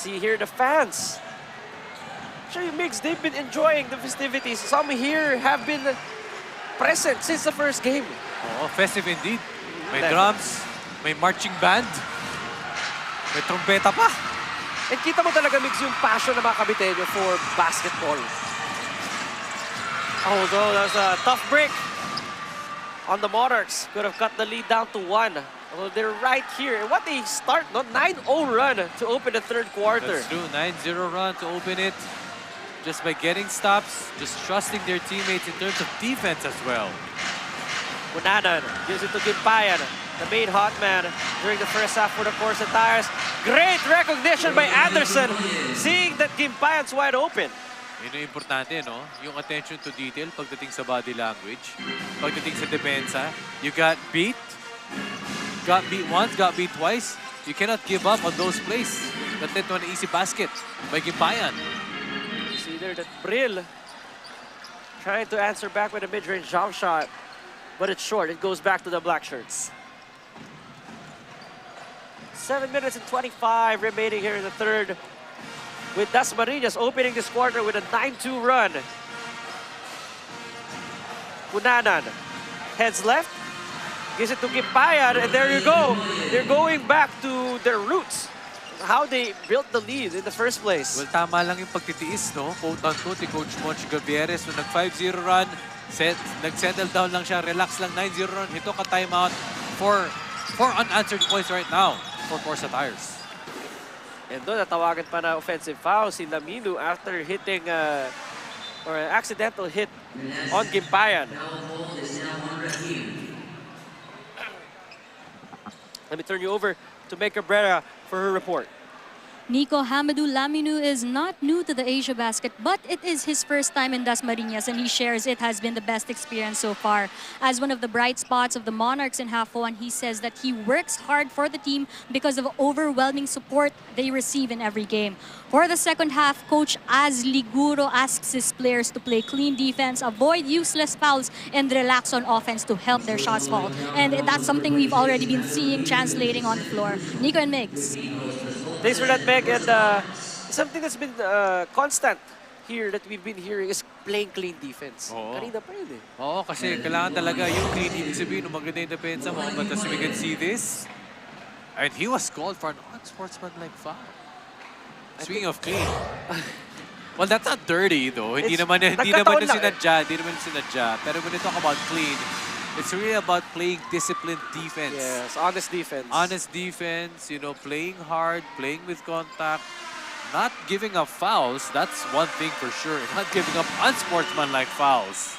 See here the fans. Actually, Migs, they've been enjoying the festivities. Some here have been present since the first game. Oh, festive indeed. May drums, may marching band, may trompeta pa. And kita mo talaga, Migs, yung passion ng mga Kabiteño for basketball. Although that was a tough break on the Monarchs. Could have cut the lead down to 1. Well, they're right here. And what they start, no? 9-0 run to open the third quarter. That's true. 9-0 run to open it. Just by getting stops, just trusting their teammates in terms of defense as well. Munanan gives it to Gimpayan, the main hot man during the first half for the CORSA Tires. Great recognition by Anderson, seeing that Gimpayan's wide open. Yun yung importante, no? Yung attention to detail pagdating sa body language. Pagdating sa depensa, you got beat. Got beat once, got beat twice. You cannot give up on those plays. That led to an easy basket by Gimpayan. You see there that Brill trying to answer back with a mid-range jump shot, but it's short. It goes back to the black shirts. 7 minutes and 25 remaining here in the third, with Dasmariñas opening this quarter with a 9-2 run. Punanan heads left. Gives it to Gimpayan, and there you go. They're going back to their roots. how they built the lead in the first place. Well, tama lang yung pagtitiis, no? Quote-unquote, ni Coach Monch Gavieres. Nung nag-5-0 run, nag-settle down lang siya, relax lang, 9-0 run. He took a timeout for 4 unanswered points right now for CORSA Tires. And doon, natawagan pa na offensive foul si Lamino after hitting or an accidental hit on Gimpayan. Let me turn you over to Meg Cabrera for her report. Nico Hamadou Laminu is not new to the Asiabasket, but it is his first time in Dasmariñas, and he shares it has been the best experience so far. As one of the bright spots of the Monarchs in half one, he says that he works hard for the team because of overwhelming support they receive in every game. For the second half, Coach Azliguro asks his players to play clean defense, avoid useless fouls, and relax on offense to help their shots fall. And that's something we've already been seeing translating on the floor. Nico and Migs. Thanks for that, Meg. And something that's been constant here that we've been hearing is playing clean defense. Oo. Kanina pa yun eh. Oo, kasi kailangan talaga yung clean. Ibig sabihin, maganda yung depensa mo. But as we can see this, and he was called for an unsportsmanlike foul. Speaking of clean. Well, that's not dirty though. Hindi naman nagkataon lang sinadya. Pero when you talk about clean, it's really about playing disciplined defense. Yes, honest defense. Honest defense, you know, playing hard, playing with contact, not giving up fouls. That's one thing for sure. Not giving up unsportsmanlike fouls,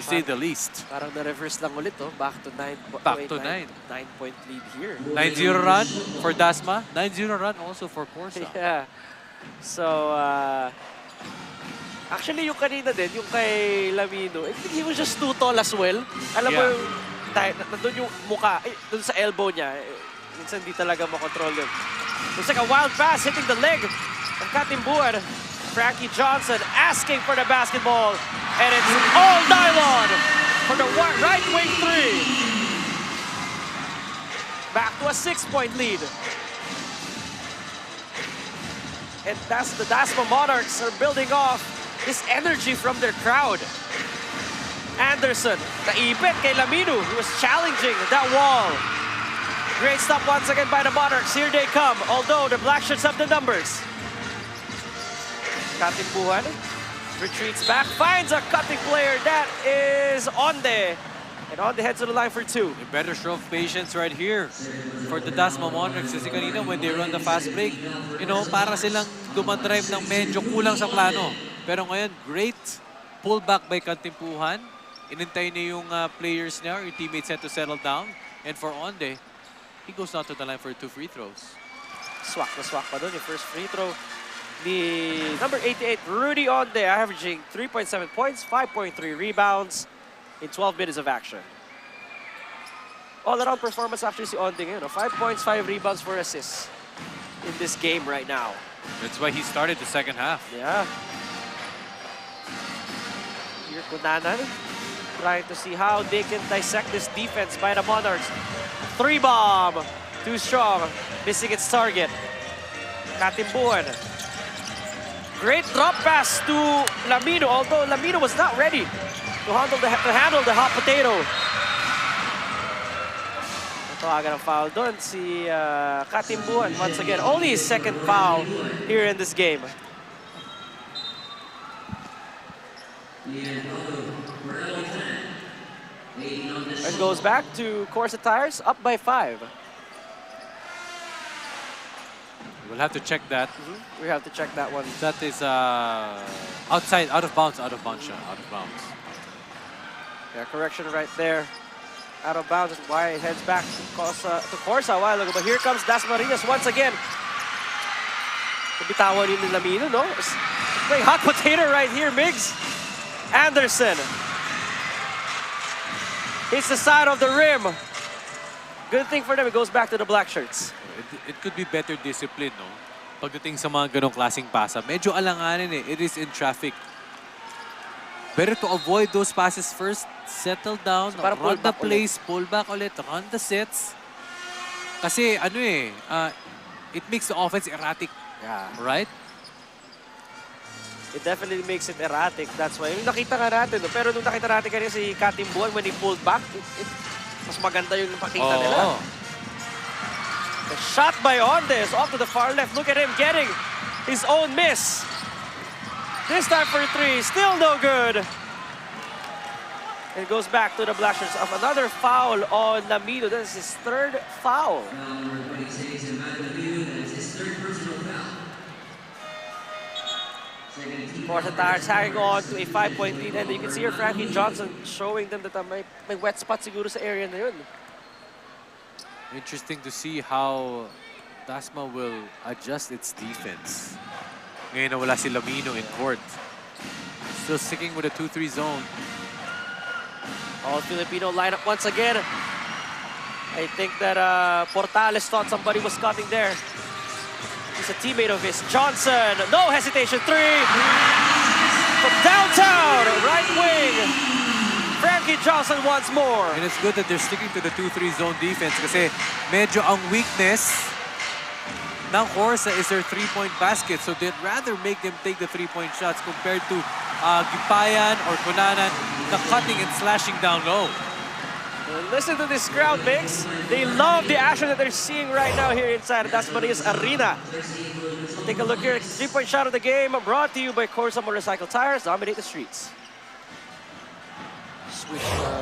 to say the least. Parang na-reverse lang ulit, oh. Back to 9. Back to 9. 9-point lead here. 9-0 run for Dasma. 9-0 run also for CORSA. Yeah. So, actually, yung kanina din, yung kay Lamino, he was just too tall as well. Alam mo yung, nandun yung muka, dun sa elbow niya, minsan di talaga makontrol yun. Looks like a wild pass hitting the leg of Katimbuan. Frankie Johnson asking for the basketball, and it's all nylon for the right wing three. Back to a 6-point lead. And that's the Dasma Monarchs are building off this energy from their crowd. Anderson, naipit kay Lamino, who was challenging that wall. Great stop once again by the Monarchs. Here they come, although the Black Shirts have the numbers. Katimbuan retreats back, finds a cutting player. That is Onde. And Onde heads to the line for 2. A better show of patience right here for the Dasma Monarchs. Kasi kanina when they run the fast break, you know, para silang dumadrive ng medyo kulang sa plano. Pero ngayon, great pullback by Katimpuhan. Inintay niya yung players niya, or yung teammates had to settle down. And for Onde, he goes down to the line for 2 free throws. Swak na swak pa doon yung first free throw ni number 88, Rudy Onde, averaging 3.7 points, 5.3 rebounds in 12 minutes of action. All-around performance actually si Onde ngayon. 5 points, 5 rebounds, 4 assists in this game right now. That's why he started the second half. Yeah. Here, Kunanan, trying to see how they can dissect this defense by the Monarchs. 3 bomb, too strong, missing its target. Katimbuan. Great drop pass to Lamino, although Lamino was not ready to handle the hot potato. Natawagan ang foul doon si Katimbuan once again. Only his second foul here in this game. And goes back to CORSA Tires, up by 5. We'll have to check that. We have to check that one. That is outside, out of bounds siya, out of bounds. Yeah, correction right there. Out of bounds, and why it heads back to CORSA a while ago. But here comes Dasmariñas once again. Bitawan ni Lamino, no? Playing hot potato right here, Migs. Anderson. Hits the side of the rim. Good thing for them, it goes back to the Black Shirts. It could be better discipline, no? Pagdating sa mga ganong klaseng pasa, medyo alanganin eh. It is in traffic. Better to avoid those passes first, settle down, so run the plays, pull back ulit, run the sets. Kasi ano eh, it makes the offense erratic. Yeah. Right? It definitely makes it erratic. That's why, yung nakita nga natin, no? Pero nung nakita natin kanina si Katimbuan when he pulled back, mas maganda yung pakita nila. The shot by Onde is off to the far left. Look at him getting his own miss. This time for 3, still no good. It goes back to the black shirts of another foul on Lamido. That is his 3rd foul. CORSA Tires hanging on to a 5-point lead, and you can see here Frankie Johnson showing them that may wet spot siguro sa area na yun. Interesting to see how Dasma will adjust its defense. Ngayon na wala si Lamino in court. Still sticking with a 2-3 zone. All Filipino lineup once again. I think that Portales thought somebody was cutting there. He's a teammate of his. Johnson, no hesitation, 3. From downtown, right wing. Frankie Johnson once more. And it's good that they're sticking to the 2-3 zone defense kasi medyo ang weakness ng CORSA is their 3-point basket. So they'd rather make them take the 3-point shots compared to Gipayan or Kunanan, the cutting and slashing down low. Listen to this crowd, Mix. They love the action that they're seeing right now here inside Dasmariñas Arena. Take a look here. 3-point shot of the game brought to you by CORSA Motorcycle Tires. Dominate the streets.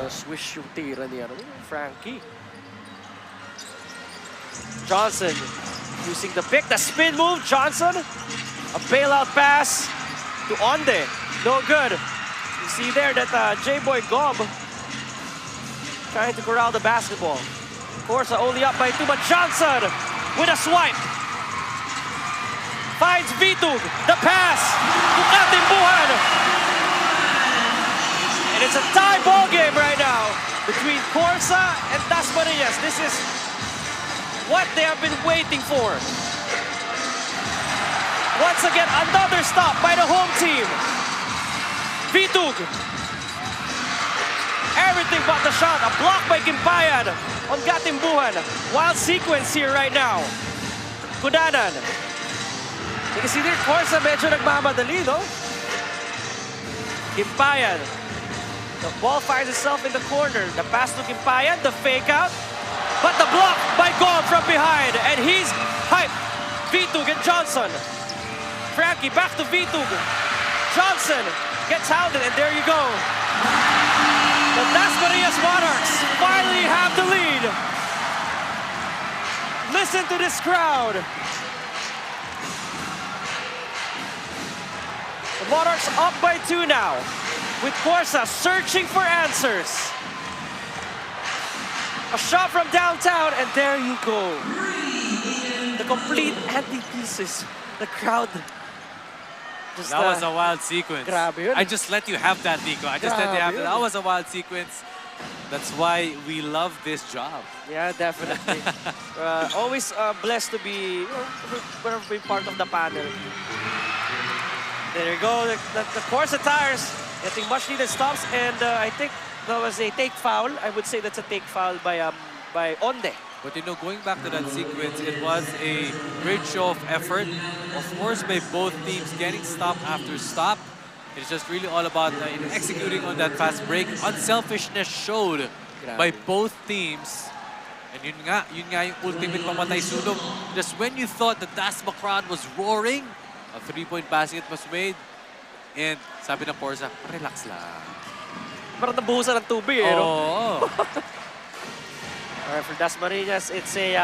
Swish yung tira ni Frankie. Johnson using the pick, the spin move. Johnson, a bailout pass to Onde. No good. You see there that J-Boy Gob trying to corral the basketball. CORSA only up by 2, but Johnson with a swipe. Finds Vitug, the pass to Katimbuhan. And it's a tie ball game right now between CORSA and Dasmariñas. This is what they have been waiting for. Once again, another stop by the home team. Vitug. Everything but the shot. A block by Gimpayan on Gatimbuhan. Wild sequence here right now. Kudanan. You can see there, CORSA medyo nagmamadali, no? Gimpayan. The ball finds itself in the corner. The pass to Gimpayan, the fake out. But the block by Gob from behind. And he's hyped. Vitug and Johnson. Frankie back to Vitug. Johnson gets hounded, and there you go. The Dasmariñas Monarchs finally have the lead. Listen to this crowd. The Monarchs up by 2 now, with CORSA searching for answers. A shot from downtown, and there you go. The complete antithesis. The crowd. Just, that was a wild sequence. Grabe yun. I just let you have that, Nico. I just let you have that. That was a wild sequence. That's why we love this job. Yeah, definitely. Always blessed to be, be part of the panel. There you go. The CORSA Tires getting much needed stops, and I think that was a take foul. I would say that's a take foul by Onde. But you know, going back to that sequence, it was a great show of effort. Of course, by both teams getting stop after stop. It's just really all about executing on that fast break. Unselfishness showed by both teams. And yun nga yung ultimate pamatay sunog. Just when you thought the Dasma crowd was roaring, a 3-point basket was made. And sabi ng CORSA, relax lang. Parang nabuhusan ng tubig, eh, no? Oo. All right, for Dasmariñas, it's a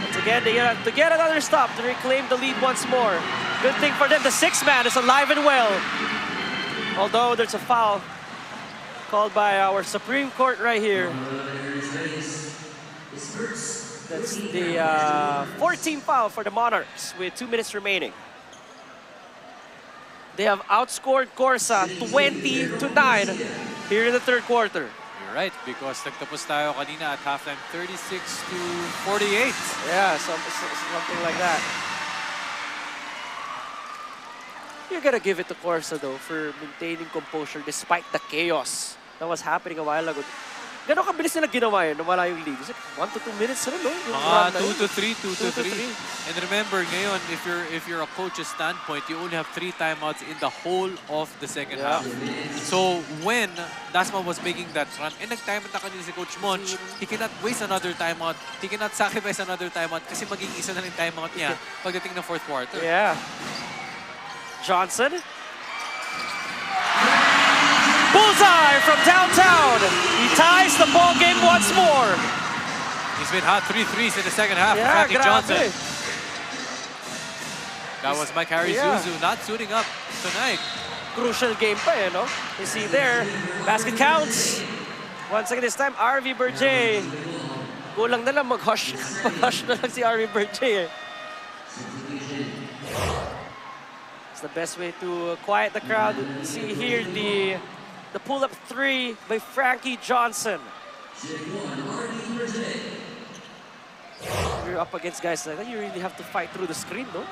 once again to get another stop to reclaim the lead once more. Good thing for them. The 6th man is alive and well. Although there's a foul called by our Supreme Court right here. That's the 14th foul for the Monarchs with 2 minutes remaining. They have outscored CORSA 20-9 here in the 3rd quarter. Right, because nagtapos tayo kanina at halftime 36-48. Yeah, something like that. You gotta give it to CORSA though for maintaining composure despite the chaos that was happening a while ago. Gano'ng kabilis nila ginawa yun, nawala yung lead? Is it 1 to 2 minutes na, no? Yung run na 2 yun? to 3, 2 to 2 to 3. 3. And remember, ngayon, if you're a coach's standpoint, you only have 3 timeouts in the whole of the second half. So when Dasma was making that run, nag-timeout na kanina si Coach Monch, he cannot waste another timeout. He cannot sacrifice another timeout kasi maging isa na rin timeout niya pagdating ng fourth quarter. Yeah. Johnson. Bullseye from downtown. He ties the ball game once more. He's been hot 3 threes in the second half for Yeah, Frankie Johnson. grabe. That was Mike Harry Zuzu not suiting up tonight. Crucial game pa eh, no? You see there, basket counts. Once again this time, RV Berjay. Kulang na lang mag-hush. Mag-hush na lang si RV Berjay eh. It's the best way to quiet the crowd. See here the pull-up 3 by Frankie Johnson. You're up against guys like that, you really have to fight through the screen, no?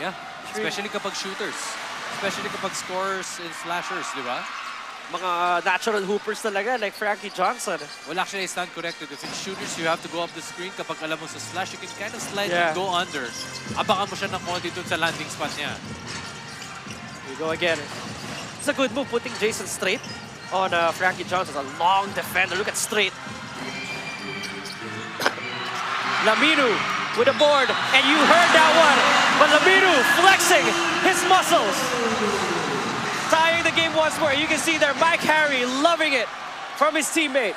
Yeah, especially kapag shooters. Especially kapag scorers and slashers, di ba? Mga natural hoopers talaga, like Frankie Johnson. Well, actually, I stand corrected. If it's shooters, you have to go up the screen. Kapag alam mo sa slash, you can kind of slide and go under. Abakan mo siya ng konti dun sa landing spot niya. Here we go again. It's a good move, putting Jason straight on Frankie Johnson. A long defender. Look at straight. Laminu with a board, and you heard that one. But Laminu flexing his muscles. Tying the game once more. You can see there, Mike Harry loving it from his teammate.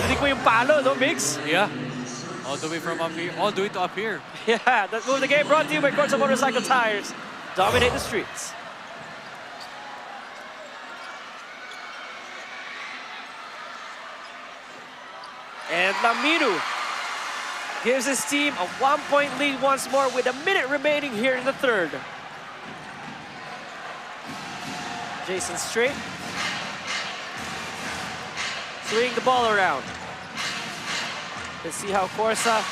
Hindi ko yung palo, no, Migs? Yeah. All the way from up here, all the way to up here. Yeah, that move the game brought to you by CORSA Motorcycle Tires. Dominate the streets. And Laminu gives his team a 1-point lead once more with a minute remaining here in the third. Jason straight. Swing the ball around. Let's see how CORSA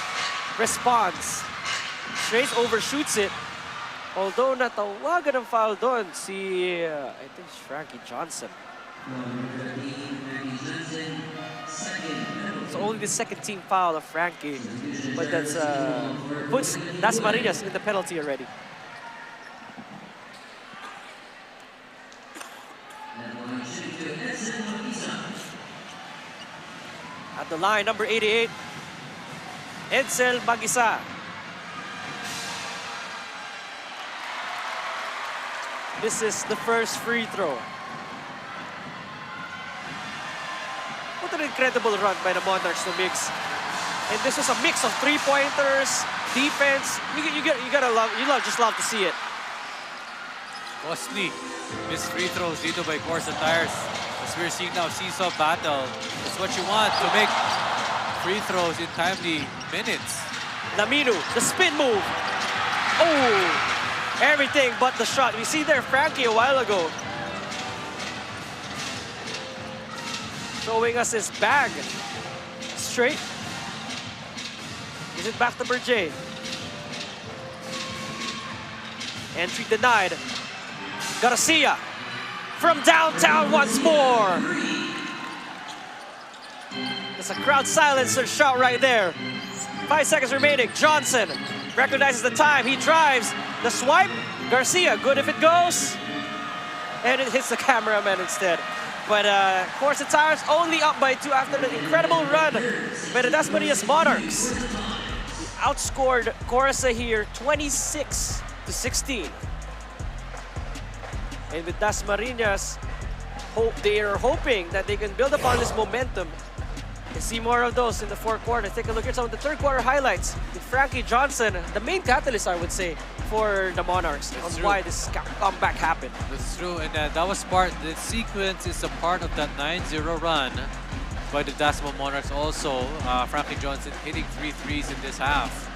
responds. Straight overshoots it. Although natawagan ng foul doon si, I think it's Frankie Johnson. It's only the second team foul of Frankie, but that's puts Dasmariñas in the penalty already. At the line, number 88, Edsel Magisa. This is the first free throw. What an incredible run by the Monarchs to mix. And this was a mix of three-pointers, defense. Just love to see it. Costly. Missed free throws dito by CORSA Tires. As we're seeing now, seesaw battle. That's what you want to make free throws in timely minutes. Laminu, the spin move. Oh! Everything but the shot. We see there Frankie a while ago. Showing us his bag. Straight. Is it back to Berjay? Entry denied. Garcia from downtown once more. That's a crowd silencer shot right there. 5 seconds remaining. Johnson recognizes the time. He drives. The swipe. Garcia, good if it goes. And it hits the cameraman instead. But CORSA Tires only up by 2 after the incredible run by the Dasmariñas Monarchs. He outscored CORSA here 26-16. And with Dasmariñas, they are hoping that they can build upon this momentum and see more of those in the fourth quarter. Take a look at some of the third quarter highlights with Frankie Johnson, the main catalyst, I would say, for the Monarchs on why this comeback happened. That's true, and that was part, the sequence is a part of that 9-0 run by the Dasma Monarchs also. Frankie Johnson hitting 3 threes in this half.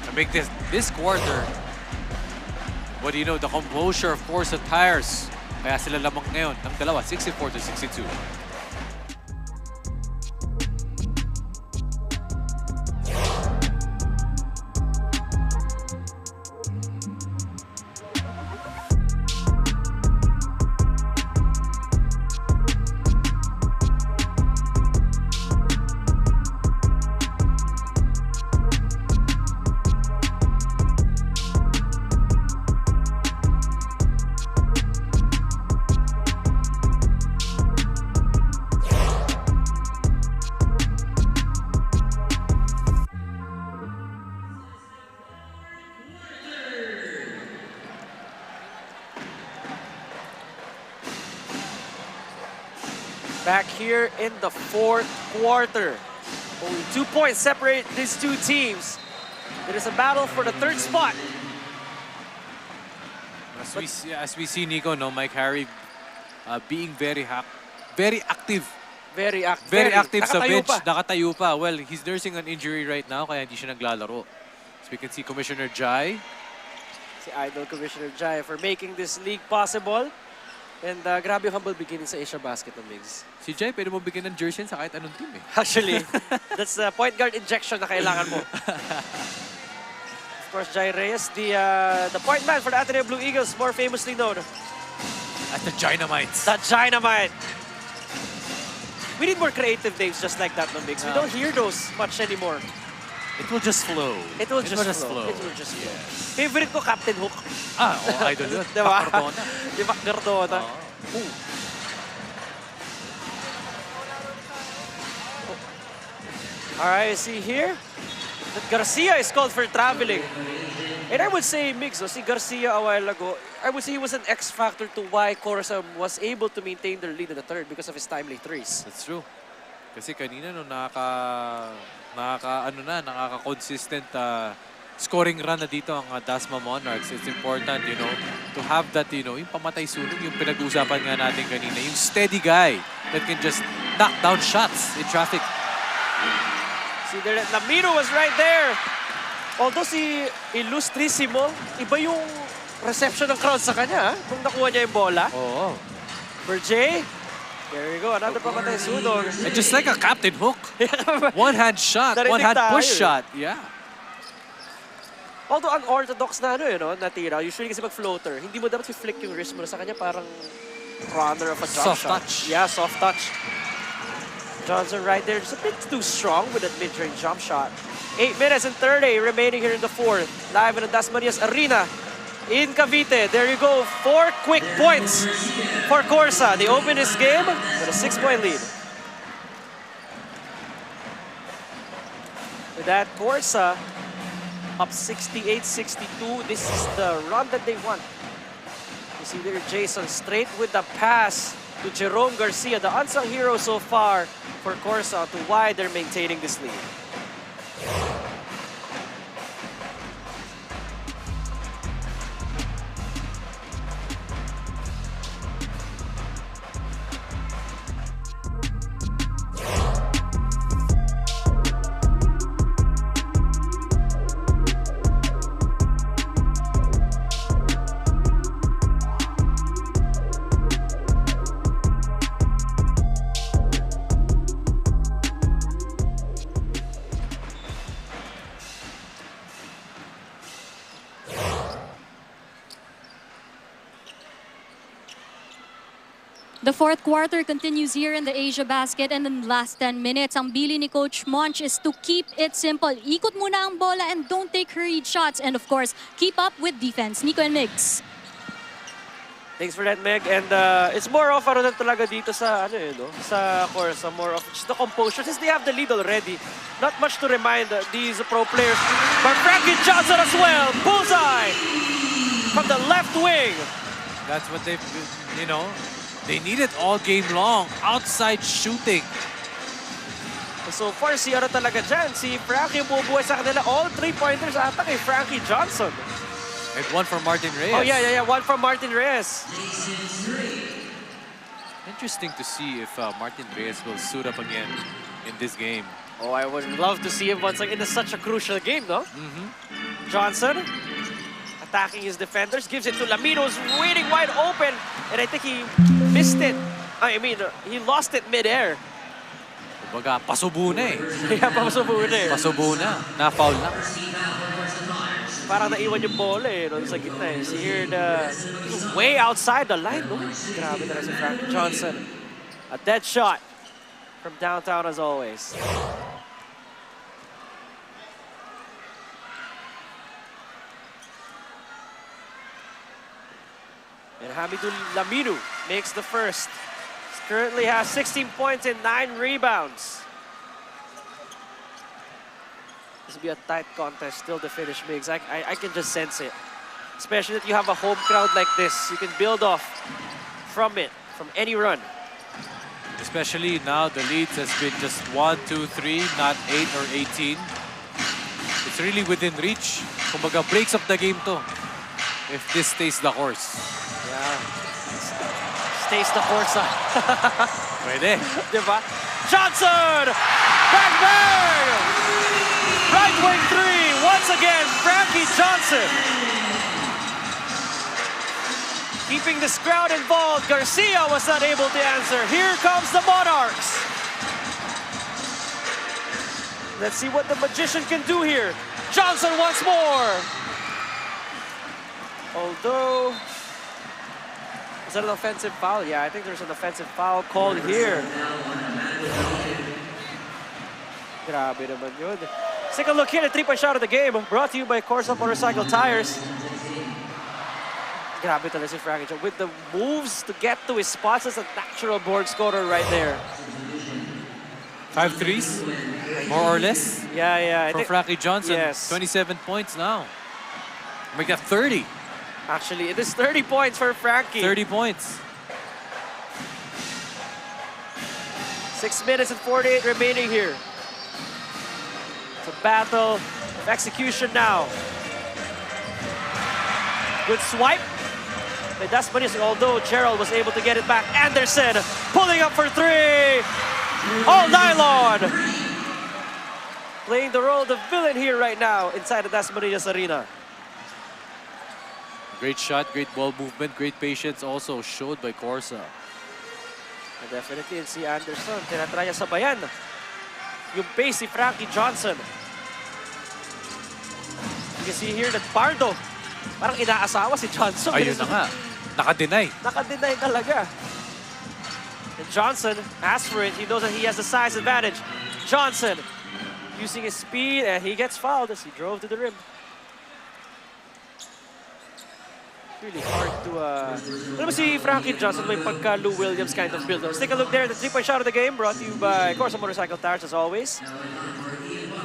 To make this quarter, what do you know, the composure of CORSA Tires. Kaya sila lamang ngayon ng dalawa, 64-62. back here in the fourth quarter. Only 2 points separate these two teams. It is a battle for the third spot. As we see, Nico, no, Mike Harry being very active. Very active. Very active sa Nakatayo bench. pa. Nakatayo pa. Well, he's nursing an injury right now, kaya hindi siya naglalaro. So we can see Commissioner Jai. Si Idol Commissioner Jai for making this league possible. And grabe yung humble beginning sa Asiabasket ng Migs. Si Jai, pwede mo bigyan ng jersey sa kahit anong team eh. Actually, that's the point guard injection na kailangan mo. Of course, Jai Reyes, the point man for the Ateneo Blue Eagles, more famously known At the Dynamites. the Dynamite. We need more creative names just like that, no, Migs. We don't hear those much anymore. It will just flow. It will just flow. It will just flow. Favorite ko, Captain Hook. Idol yun. Diba? Cardona. Di ba, Cardona? Alright, see here that Garcia is called for traveling. And I would say, Migs, si Garcia a while ago, I would say he was an X factor to why CORSA was able to maintain their lead in the third because of his timely threes. That's true. Kasi kanina nung nakaka-consistent scoring run na dito ang Dasma Monarchs, it's important, you know, to have that, you know, yung pamatay sunog, yung pinag-uusapan nga natin kanina, yung steady guy that can just knock down shots in traffic. See there, Lamino was right there. Although si Ilustrisimo, iba yung reception ng crowd sa kanya, kung nakuha niya yung bola. Oo. For Jay, there you go, another pamatay sunog. And just like a Captain Hook, one-hand shot, Narinig one-hand tayo push eh. shot. Yeah. Although unorthodox na na tira, usually kasi mag-floater, hindi mo dapat i-flick yung wrist mo sa kanya, parang runner of a jump Soft shot. touch. Yeah, soft touch. Johnson right there, just a bit too strong with that mid-range jump shot. 8 minutes and 30 remaining here in the fourth. Live in the Dasmariñas Arena in Cavite. There you go, 4 quick points for CORSA. They open this game with a 6-point lead. With that, CORSA up 68-62. This is the run that they want. You see there, Jason straight with the pass to Jerome Garcia, the unsung hero so far for CORSA, to why they're maintaining this lead. The fourth quarter continues here in the Asiabasket, and in the last 10 minutes, ang bili ni Coach Monch is to keep it simple. Ikot muna ang bola and don't take hurried shots. And of course, keep up with defense. Nico and Migs. Thanks for that, Meg. And it's more of ano na talaga dito sa sa CORSA, more of just the composure since they have the lead already. Not much to remind these pro players. But Frankie Johnson as well, bullseye from the left wing. That's what they've, you know, they need it all game long. Outside shooting. So far, si ano talaga dyan, si Frankie bubuhay sa kanila. All 3-pointers ata kay Frankie Johnson. And one from Martin Reyes. Oh yeah, one from Martin Reyes. Interesting to see if Martin Reyes will suit up again in this game. Oh, I would love to see him once again in such a crucial game, no? Johnson attacking his defenders, gives it to Lamino, who's waiting wide open, and I think he missed it. I mean, he lost it mid-air. Kumbaga, pasubo na eh. Kaya pasubo na eh. Pasubo na. Na-foul na. Parang naiwan yung bola eh, no, sa gitna eh. See here, way outside the line, no? Grabe na si Frankie Johnson. A dead shot from downtown as always. And Hamidou Lamino makes the first. He currently has 16 points and 9 rebounds. This will be a tight contest still to finish, Migs. I can just sense it. Especially that you have a home crowd like this. You can build off from it, from any run. Especially now, the leads has been just 1, 2, 3, not 8 or 18. It's really within reach. Kumbaga, breaks up the game to. If this stays the course. Yeah. Stays the CORSA. Pwede. Diba? Johnson! Bang, bang! Right wing three. Once again, Frankie Johnson. Keeping this crowd involved. Garcia was not able to answer. Here comes the Monarchs. Let's see what the Magician can do here. Johnson once more. Although, is that an offensive foul? Yeah, I think there's an offensive foul called here. Grabe naman yun. Let's take a look here at the 3-point shot of the game. Brought to you by CORSA Motorcycle Tires. Grabe talaga si Frankie Johnson. With the moves to get to his spots, as a natural board scorer right there. 5 threes, more or less. Yeah, I For think, Frankie Johnson, yes. 27 points now. Make that 30. Actually, it is 30 points for Frankie. 30 points. 6 minutes and 48 remaining here. It's a battle of execution now. Good swipe by Dasmariñas, although Gerald was able to get it back. Anderson pulling up for three. All nylon. Playing the role of the villain here right now inside the Dasmariñas Arena. Great shot, great ball movement, great patience also showed by CORSA. And definitely, si Anderson, tinatry niya sabayan yung pace si Frankie Johnson. You can see here that Pardo, parang inaasawa si Johnson. Ayun na nga, naka-deny. Naka-deny talaga. And Johnson asks for it. He knows that he has the size advantage. Johnson using his speed, and he gets fouled as he drove to the rim. Really hard to... Alam mo si Frankie Johnson, may pagka Lou Williams kind of build-up. Let's take a look there at the 3-point shot of the game, brought to you by CORSA Motorcycle Tires as always.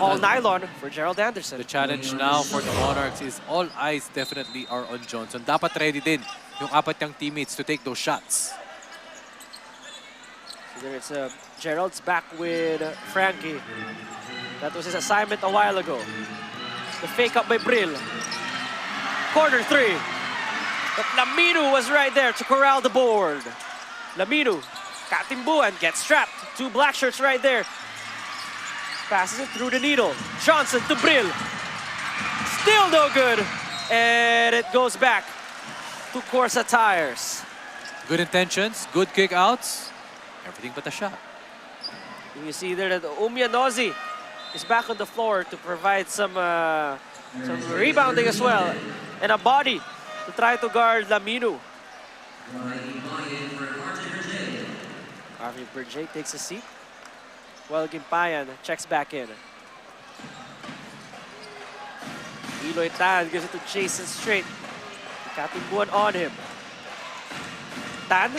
All nylon for Gerald Anderson. The challenge now for the Monarchs is all eyes definitely are on Johnson. Dapat ready din yung apat niyang teammates to take those shots. So there it's Gerald's back with Frankie. That was his assignment a while ago. The fake up by Brill. Corner three. But Laminu was right there to corral the board. Laminu, Katimbuan gets trapped. Two black shirts right there. Passes it through the needle. Johnson to Brill. Still no good. And it goes back to CORSA Tires. Good intentions, good kick outs, everything but a shot. You see there that Umyanozi is back on the floor to provide some rebounding as well. And a body to try to guard Laminu. Arvin Berjay takes a seat, while Gimpayan checks back in. Eloy Tan gives it to Jason Straight. Katimbuan on him. Tan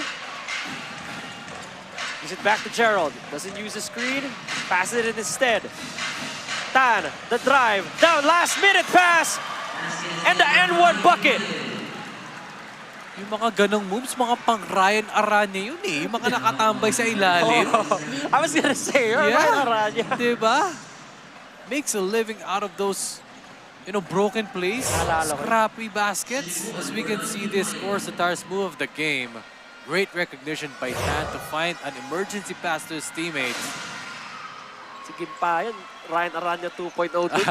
gives it back to Gerald. Doesn't use the screen, passes it instead. Tan, the drive, down, last minute pass, and the N1 bucket. Yung mga ganong moves, mga pang Ryan Aranya yun eh. Yung mga nakatambay sa ilalim. Oh, I was gonna say, Ryan Aranya. Diba? Makes a living out of those, you know, broken plays. Scrappy baskets. As we can see this CORSA Tires move of the game. Great recognition by Tan to find an emergency pass to his teammates. Si Gimpayan, Ryan Aranya 2.0 din.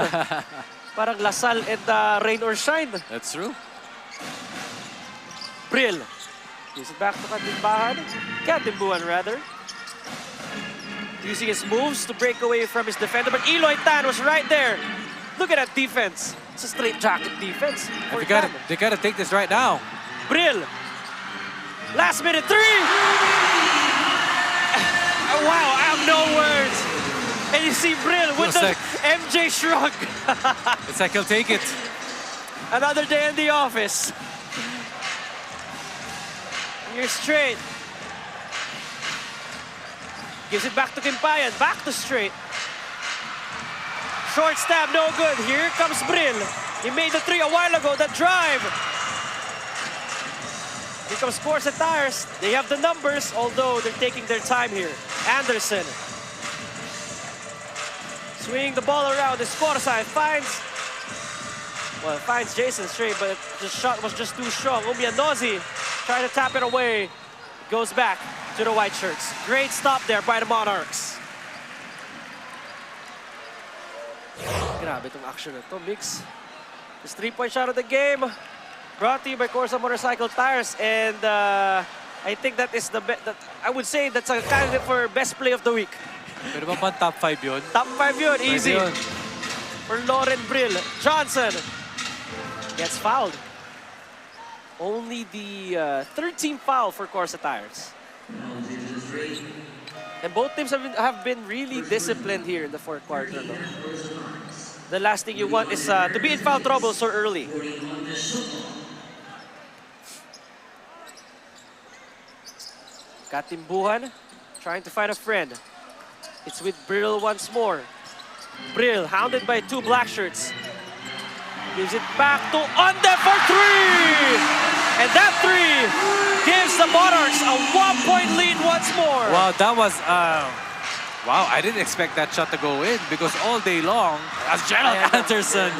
Parang Lasal and rain or shine. That's true. Brill. Gives it back to Katimbuan rather. Using his moves to break away from his defender, but Eloy Tan was right there. Look at that defense. It's a straight jacket defense. They gotta take this right now. Brill. Last minute three. Wow, I have no words. And you see Brill with the MJ shrug. It's like he'll take it. Another day in the office. Here's Straight. Gives it back to Gimpayan. Back to Straight. Short stab, no good. Here comes Brill. He made the three a while ago. That drive. Here comes Corsa Tires. They have the numbers, although they're taking their time here. Anderson. Swinging the ball around. This Corsa finds Jason straight, but the shot was just too strong. Umianozi trying to tap it away. Goes back to the white shirts. Great stop there by the Monarchs. Grabe itong action na to, Mix. This 3-point shot of the game brought to you by Corsa Motorcycle Tires, and I think that is the best. I would say that's a candidate for best play of the week. Pero ba top 5 yun? Top 5 yun, easy. Yun. For Lauren Brill. Johnson gets fouled. Only the 13th foul for Corsa Tires. And both teams have been really disciplined here in the fourth quarter. No? The last thing you want is to be in foul trouble so early. Katimbuhan trying to find a friend. It's with Brill once more. Brill hounded by two black shirts. Gives it back to Onde for three! And that three gives the Monarchs a 1-point lead once more. Wow, that was... wow, I didn't expect that shot to go in because all day long, as Gerald Anderson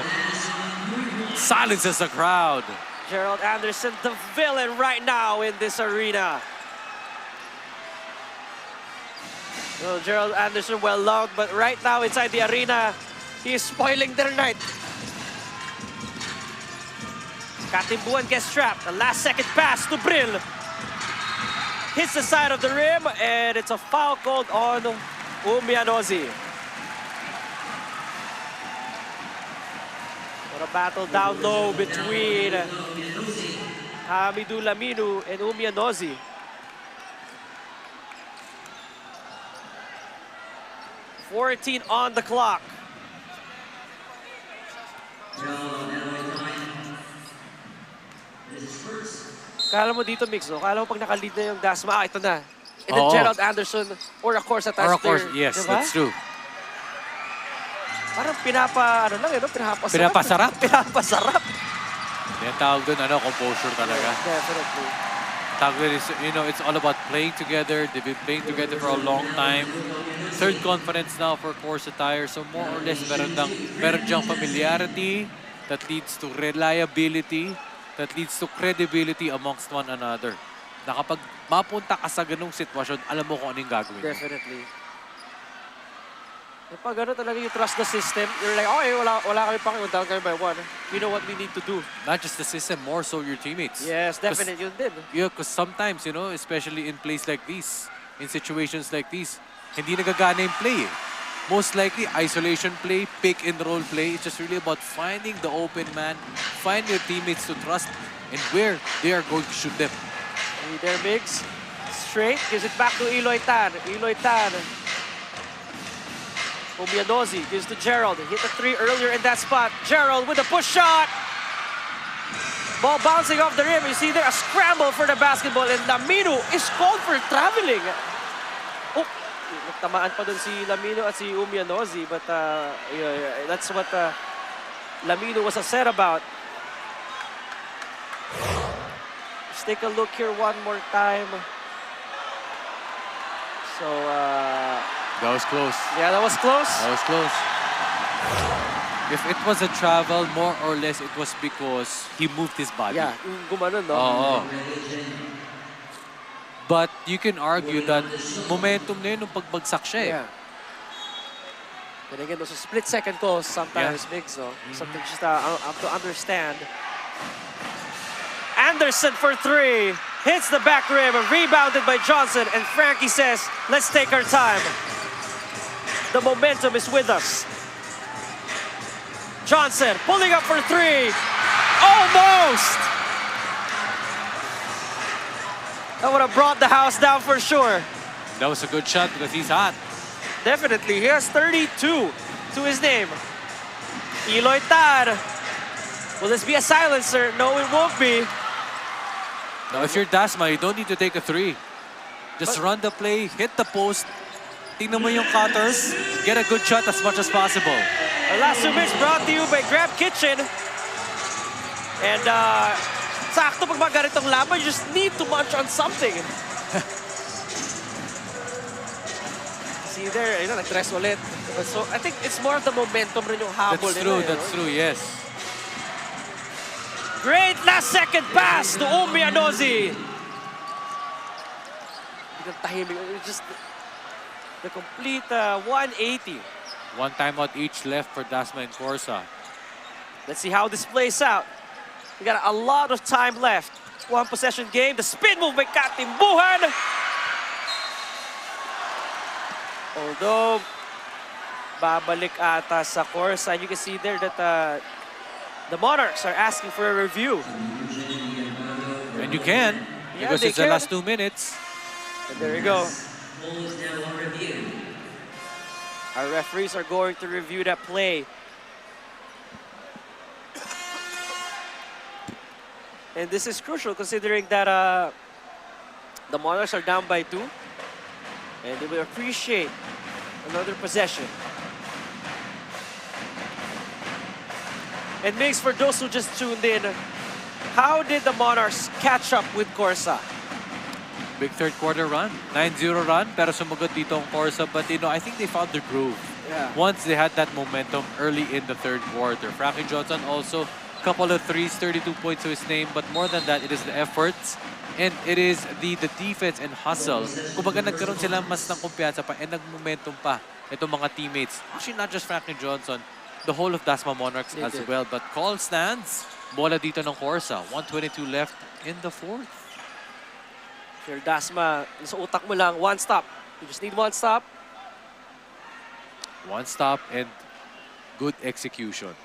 silences the crowd. Gerald Anderson, the villain right now in this arena. Well, Gerald Anderson well loved, but right now inside the arena, he is spoiling their night. Katimbuhan gets trapped. The last second pass to Brill. Hits the side of the rim, and it's a foul called on Umianozi. What a battle down low between Hamidou Laminu and Umianozi. .14 on the clock. Kala mo dito, Mix, no? Kala mo pag naka-lead na yung Dasma, ito na. And then Gerald Anderson or a Corsa Tires player. Yes, diba? that's true. Parang pinapasarap. Pinapasarap? Pinapasarap. Yan tawag doon, composure talaga. Definitely. Tawag doon is, it's all about playing together. They've been playing together for a long time. Third conference now for Corsa Tires. So more or less, meron dyang familiarity that leads to reliability, that leads to credibility amongst one another. Na kapag mapunta ka sa ganung sitwasyon, alam mo kung anong gagawin. Definitely. Pag gano'n talaga you trust the system, you're like, okay, wala kami pakiulit, down kami by one. We know what we need to do. Not just the system, more so your teammates. Yes, definitely, yun din. Yeah, because sometimes, especially in plays like these, in situations like these, hindi nagagana yung play. Most likely, isolation play, pick and roll play. It's just really about finding the open man, find your teammates to trust, and where they are going to shoot them. Hey there, Migs. Straight, gives it back to Eloy Tan. Eloy Tan. Umianozi gives to Gerald. He hit the three earlier in that spot. Gerald with a push shot. Ball bouncing off the rim. You see there a scramble for the basketball, and Lamino is called for traveling. Oh, nagtamaan pa dun si Lamino at si Umianozi, but that's what Lamino was upset about. Let's take a look here one more time. So, that was close. Yeah, that was close. That was close. If it was a travel, more or less, it was because he moved his body. Yeah, gumanon, no? Oo. But you can argue that momentum na yun nung pagbagsak siya eh. Yeah. Then again, those are split-second calls sometimes, Migs, no? Something just have to understand. Anderson for three. Hits the back rim, rebounded by Johnson, and Frankie says, let's take our time. The momentum is with us. Johnson pulling up for three. Almost! That would have brought the house down for sure. That was a good shot because he's hot. Definitely. He has 32 to his name. Eloy Tan. Will this be a silencer? No, it won't be. Now, if you're Dasma, you don't need to take a three. Just run the play, hit the post, tingnan mo yung cutters, get a good shot as much as possible. Our last 2 minutes brought to you by Grab Kitchen. And Sakto pag mga ganitong laban, you just need to munch on something. See there, nag-dress ulit. So I think it's more of the momentum rin yung habol nila. That's true, yes. Great last second pass to Umianozi. Just the complete 180. One timeout each left for Dasma and CORSA. Let's see how this plays out. We got a lot of time left. One possession game. The spin move by Katimbuhan. Although, babalik ata sa CORSA. And you can see there that the Monarchs are asking for a review. And you can, because it's the last 2 minutes. And there you go. Our referees are going to review that play. And this is crucial considering that the Monarchs are down by 2. And they will appreciate another possession. And Migs, for those who just tuned in, how did the Monarchs catch up with CORSA? Big third quarter run, 9-0 run, pero sumugod dito ang CORSA. But I think they found their groove. Yeah. Once they had that momentum early in the third quarter. Frankie Johnson also, a couple of threes, 32 points to his name. But more than that, it is the efforts. And it is the defense and hustle. Kumbaga nagkaroon sila mas ng kumpiyansa pa and nag-momentum pa itong mga teammates. Actually, not just Franklin Johnson, the whole of Dasma Monarchs as well. But call stands, bola dito ng CORSA. 1:22 left in the fourth. If you're Dasma, sa utak mo lang, one stop. You just need one stop. One stop and good execution.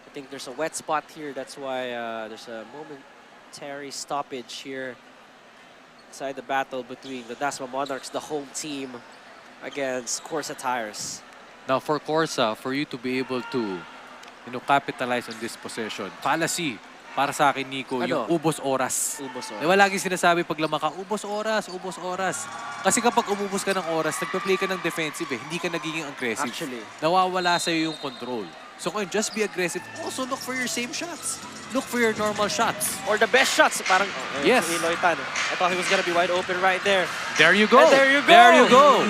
I think there's a wet spot here. That's why there's a momentary stoppage here inside the battle between the Dasma Monarchs, the home team, against CORSA Tires. Now for CORSA, for you to be able to capitalize on this possession, fallacy para sa akin, Nico, yung ubos oras. Ubos oras. Diba lagi sinasabi pag lamang ka, ubos oras, ubos oras. Kasi kapag umubos ka ng oras, nagpa-play ka ng defensive hindi ka nagiging aggressive. Actually. Nawawala sa'yo yung control. So kung just be aggressive, also look for your same shots. Look for your normal shots. Or the best shots. Parang, yes. I thought he was gonna be wide open right there. There you go. And there you go. There you go.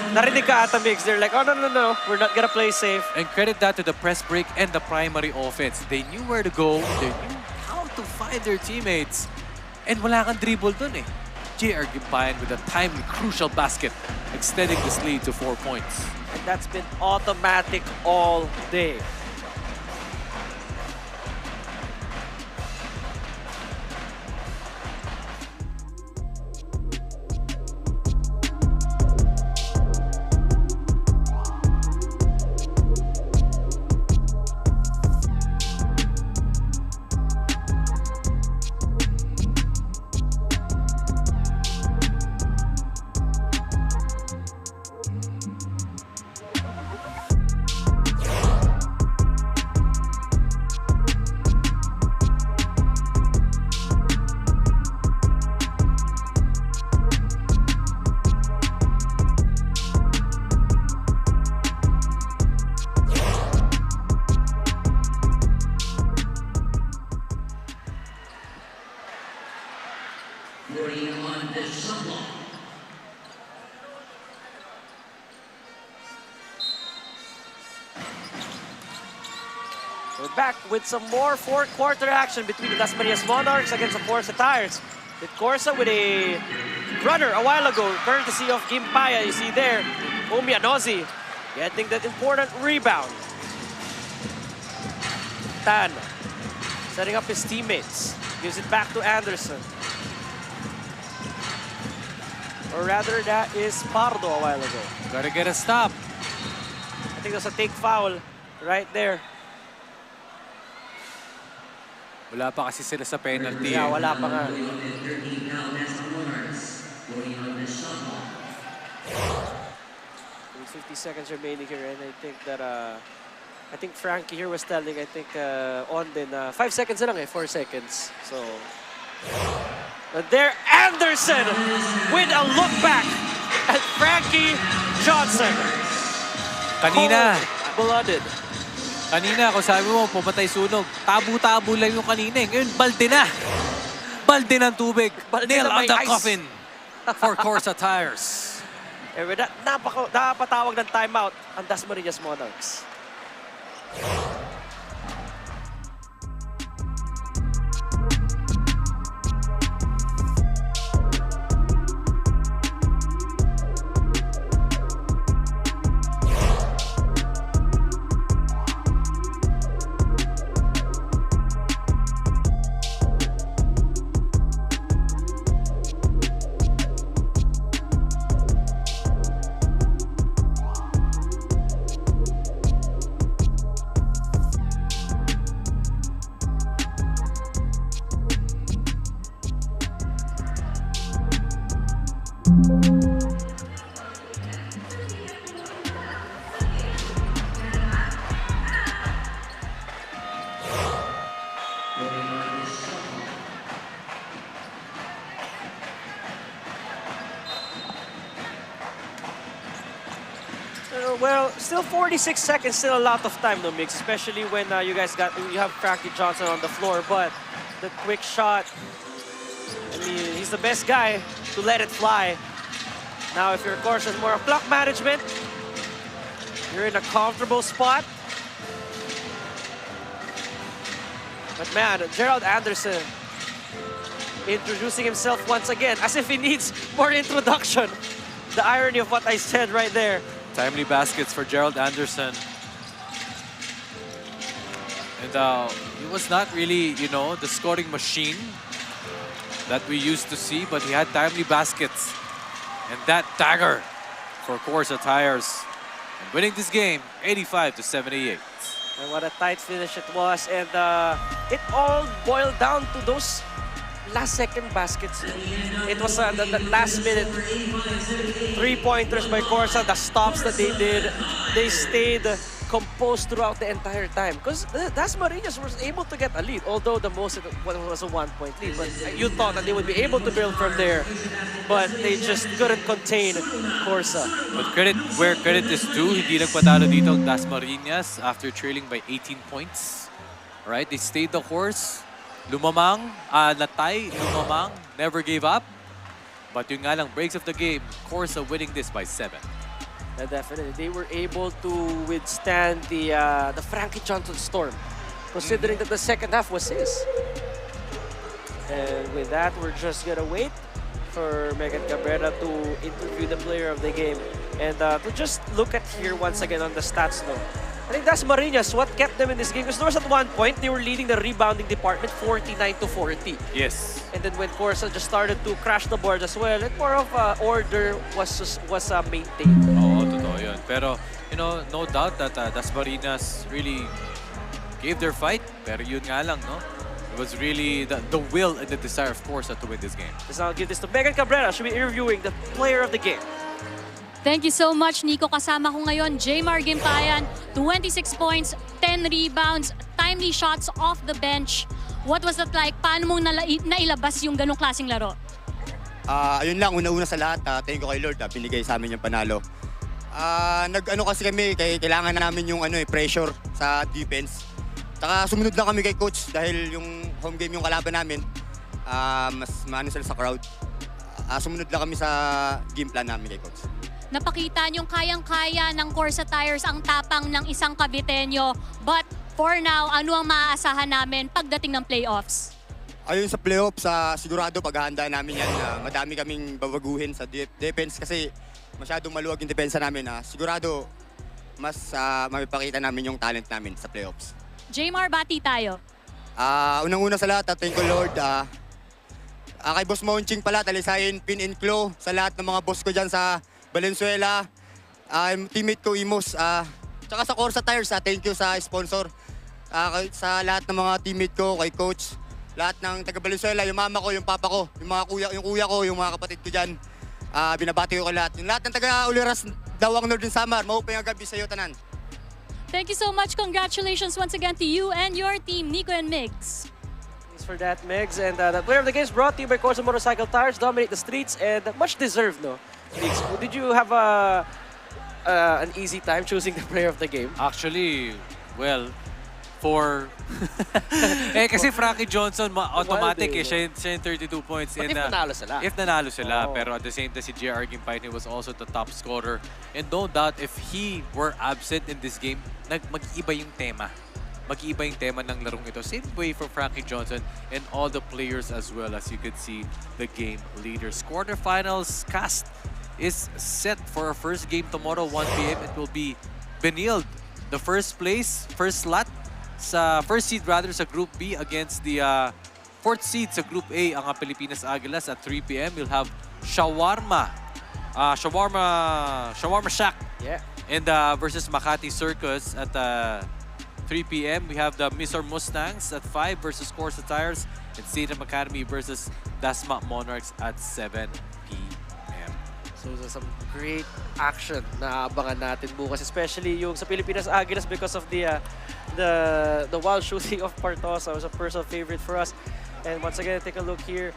Narinig ka ata, Migs. They're like, oh, no. We're not gonna play safe. And credit that to the press break and the primary offense. They knew where to go. They knew how to find their teammates. And wala kang dribble dun JR Gimpayan with a timely, crucial basket, extending this lead to 4 points. And that's been automatic all day. We're back with some more fourth quarter action between the Dasmariñas Monarchs against the CORSA Tires. With CORSA with a runner a while ago, courtesy of Gimpaya. You see there, Umianozi getting that important rebound. Tan setting up his teammates. Gives it back to Anderson. Or rather, that is Pardo a while ago. Gotta get a stop. I think there's a take foul right there. Wala pa kasi sila sa penalty. Yeah, wala pa nga. 50 seconds remaining here, and I think that I think Frankie here was telling, I think on then 5 seconds na lang 4 seconds. So there, Anderson with a look back at Frankie Johnson. Kanina, Cold-blooded. Kanina, kung sabi mo, pumatay sunog, tabo-tabo lang yung kanina. Ngayon, balde na. Balde ng tubig. Nail na on may the ice. coffin for CORSA Tires. And with that, napatawag ng timeout ang Dasmariñas Monarchs. Well, still 46 seconds, still a lot of time, no, Mix, especially when you have Frankie Johnson on the floor. But the quick shot, I mean, he's the best guy to let it fly. Now, if your course is more of clock management, you're in a comfortable spot. But man, Gerald Anderson introducing himself once again, as if he needs more introduction. The irony of what I said right there. Timely baskets for Gerald Anderson. And he was not really, you know, the scoring machine that we used to see, but he had timely baskets. And that dagger for CORSA Tires. And winning this game, 85-78. And what a tight finish it was. And it all boiled down to those last-second baskets. It was the last-minute three-pointers by CORSA, the stops that they did. They stayed composed throughout the entire time. Because Dasmariñas was able to get a lead, although the most was a one-point lead. But you thought that they would be able to build from there. But they just couldn't contain CORSA. But credit where credit is due, hindi nagpatalo dito ang Dasmariñas after trailing by 18 points. Right? They stayed the course. Lumamang, natay, lumamang, never gave up. But yung nga lang, breaks of the game, CORSA winning this by 7. Yeah, definitely. They were able to withstand the Frankie Johnson storm, considering that the second half was his. And with that, we're just gonna wait for Megan Cabrera to interview the player of the game. And to just look at here once again on the stats though. I think Dasmariñas, what kept them in this game, because there was at one point, they were leading the rebounding department 49-40. Yes. And then when CORSA just started to crash the board as well, and more of order was maintained. Oo, totoo yun. Pero, you know, no doubt that Dasmariñas really gave their fight. Pero yun nga lang, no? It was really the will and the desire of CORSA to win this game. So I'll give this to Megan Cabrera. She'll be interviewing the player of the game. Thank you so much, Nico. Kasama ko ngayon, Jmar Gimpayan, 26 points, 10 rebounds, timely shots off the bench. What was that like? Paano mong nailabas yung ganong klaseng laro? Ayun lang, una-una sa lahat, thank you kay Lord, binigay sa amin yung panalo. Nag-ano kasi kami, kailangan namin yung pressure sa defense. Saka sumunod lang kami kay coach dahil yung home game yung kalaban namin, mas maano sila sa crowd. Sumunod lang kami sa game plan namin kay coach. Napakita niyong kayang-kaya ng CORSA Tires ang tapang ng isang Caviteño. But for now, ano ang maaasahan namin pagdating ng playoffs? Ayun sa playoffs, sigurado paghahandaan namin yan. Madami kaming babaguhin sa defense kasi masyadong maluwag yung depensa namin. Sigurado mas mapipakita namin yung talent namin sa playoffs. Jmar, bati tayo. Unang-una sa lahat, thank you Lord. Kay Boss Monching pala, talisayin, pin and claw sa lahat ng mga boss ko dyan sa Valenzuela, teammate ko Imos, tsaka sa CORSA Tires, thank you sa sponsor, sa lahat ng mga teammate ko, kay coach, lahat ng taga Valenzuela, yung mama ko, yung papa ko, yung kuya ko, yung mga kapatid ko dyan, binabati ko lahat. Yung lahat ng taga Uliras, Dawang Northern Samar, maupay ang gabi sa iyo tanan. Thank you so much. Congratulations once again to you and your team, Nico and Migs. Thanks for that, Migs. And the player of the game is brought to you by CORSA Motorcycle Tires, dominate the streets, and much deserved, no? Migs, did you have an easy time choosing the player of the game? Actually, well for... kasi Frankie Johnson, automatic siya yung 32 points. But if nanalo sila. If nanalo sila. Pero at the same time, si J.R. Gimpaine was also the top scorer. And no doubt, if he were absent in this game, mag-iba yung tema. Mag-iba yung tema ng larong ito. Same way for Frankie Johnson and all the players as well, as you could see the game leaders. Quarterfinals cast is set for our first game tomorrow, 1 p.m. It will be Benilde, the first slot sa first seed sa Group B against the fourth seed sa Group A, ang Pilipinas Aguilas at 3 p.m. You'll have Shawarma Shack and versus Makati Circus at 3 p.m. We have the Mr. Mustangs at 5 versus CORSA Tires and Stadium Academy versus Dasma Monarchs at 7 p.m. So there's some great action na abangan natin bukas, especially yung sa Pilipinas Aguilas because of the wild shooting of Partosa. Was a personal favorite for us. And once again, take a look here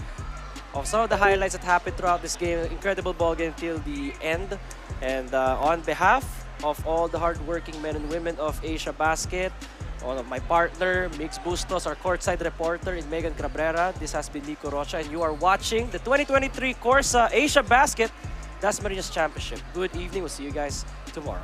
of some of the highlights that happened throughout this game. Incredible ball game till the end. And on behalf of all the hardworking men and women of Asiabasket, all of my partner, Mix Bustos, our courtside reporter, and Megan Cabrera, this has been Nico Rocha, and you are watching the 2023 CORSA Asiabasket Dasmariñas Championship. Good evening. We'll see you guys tomorrow.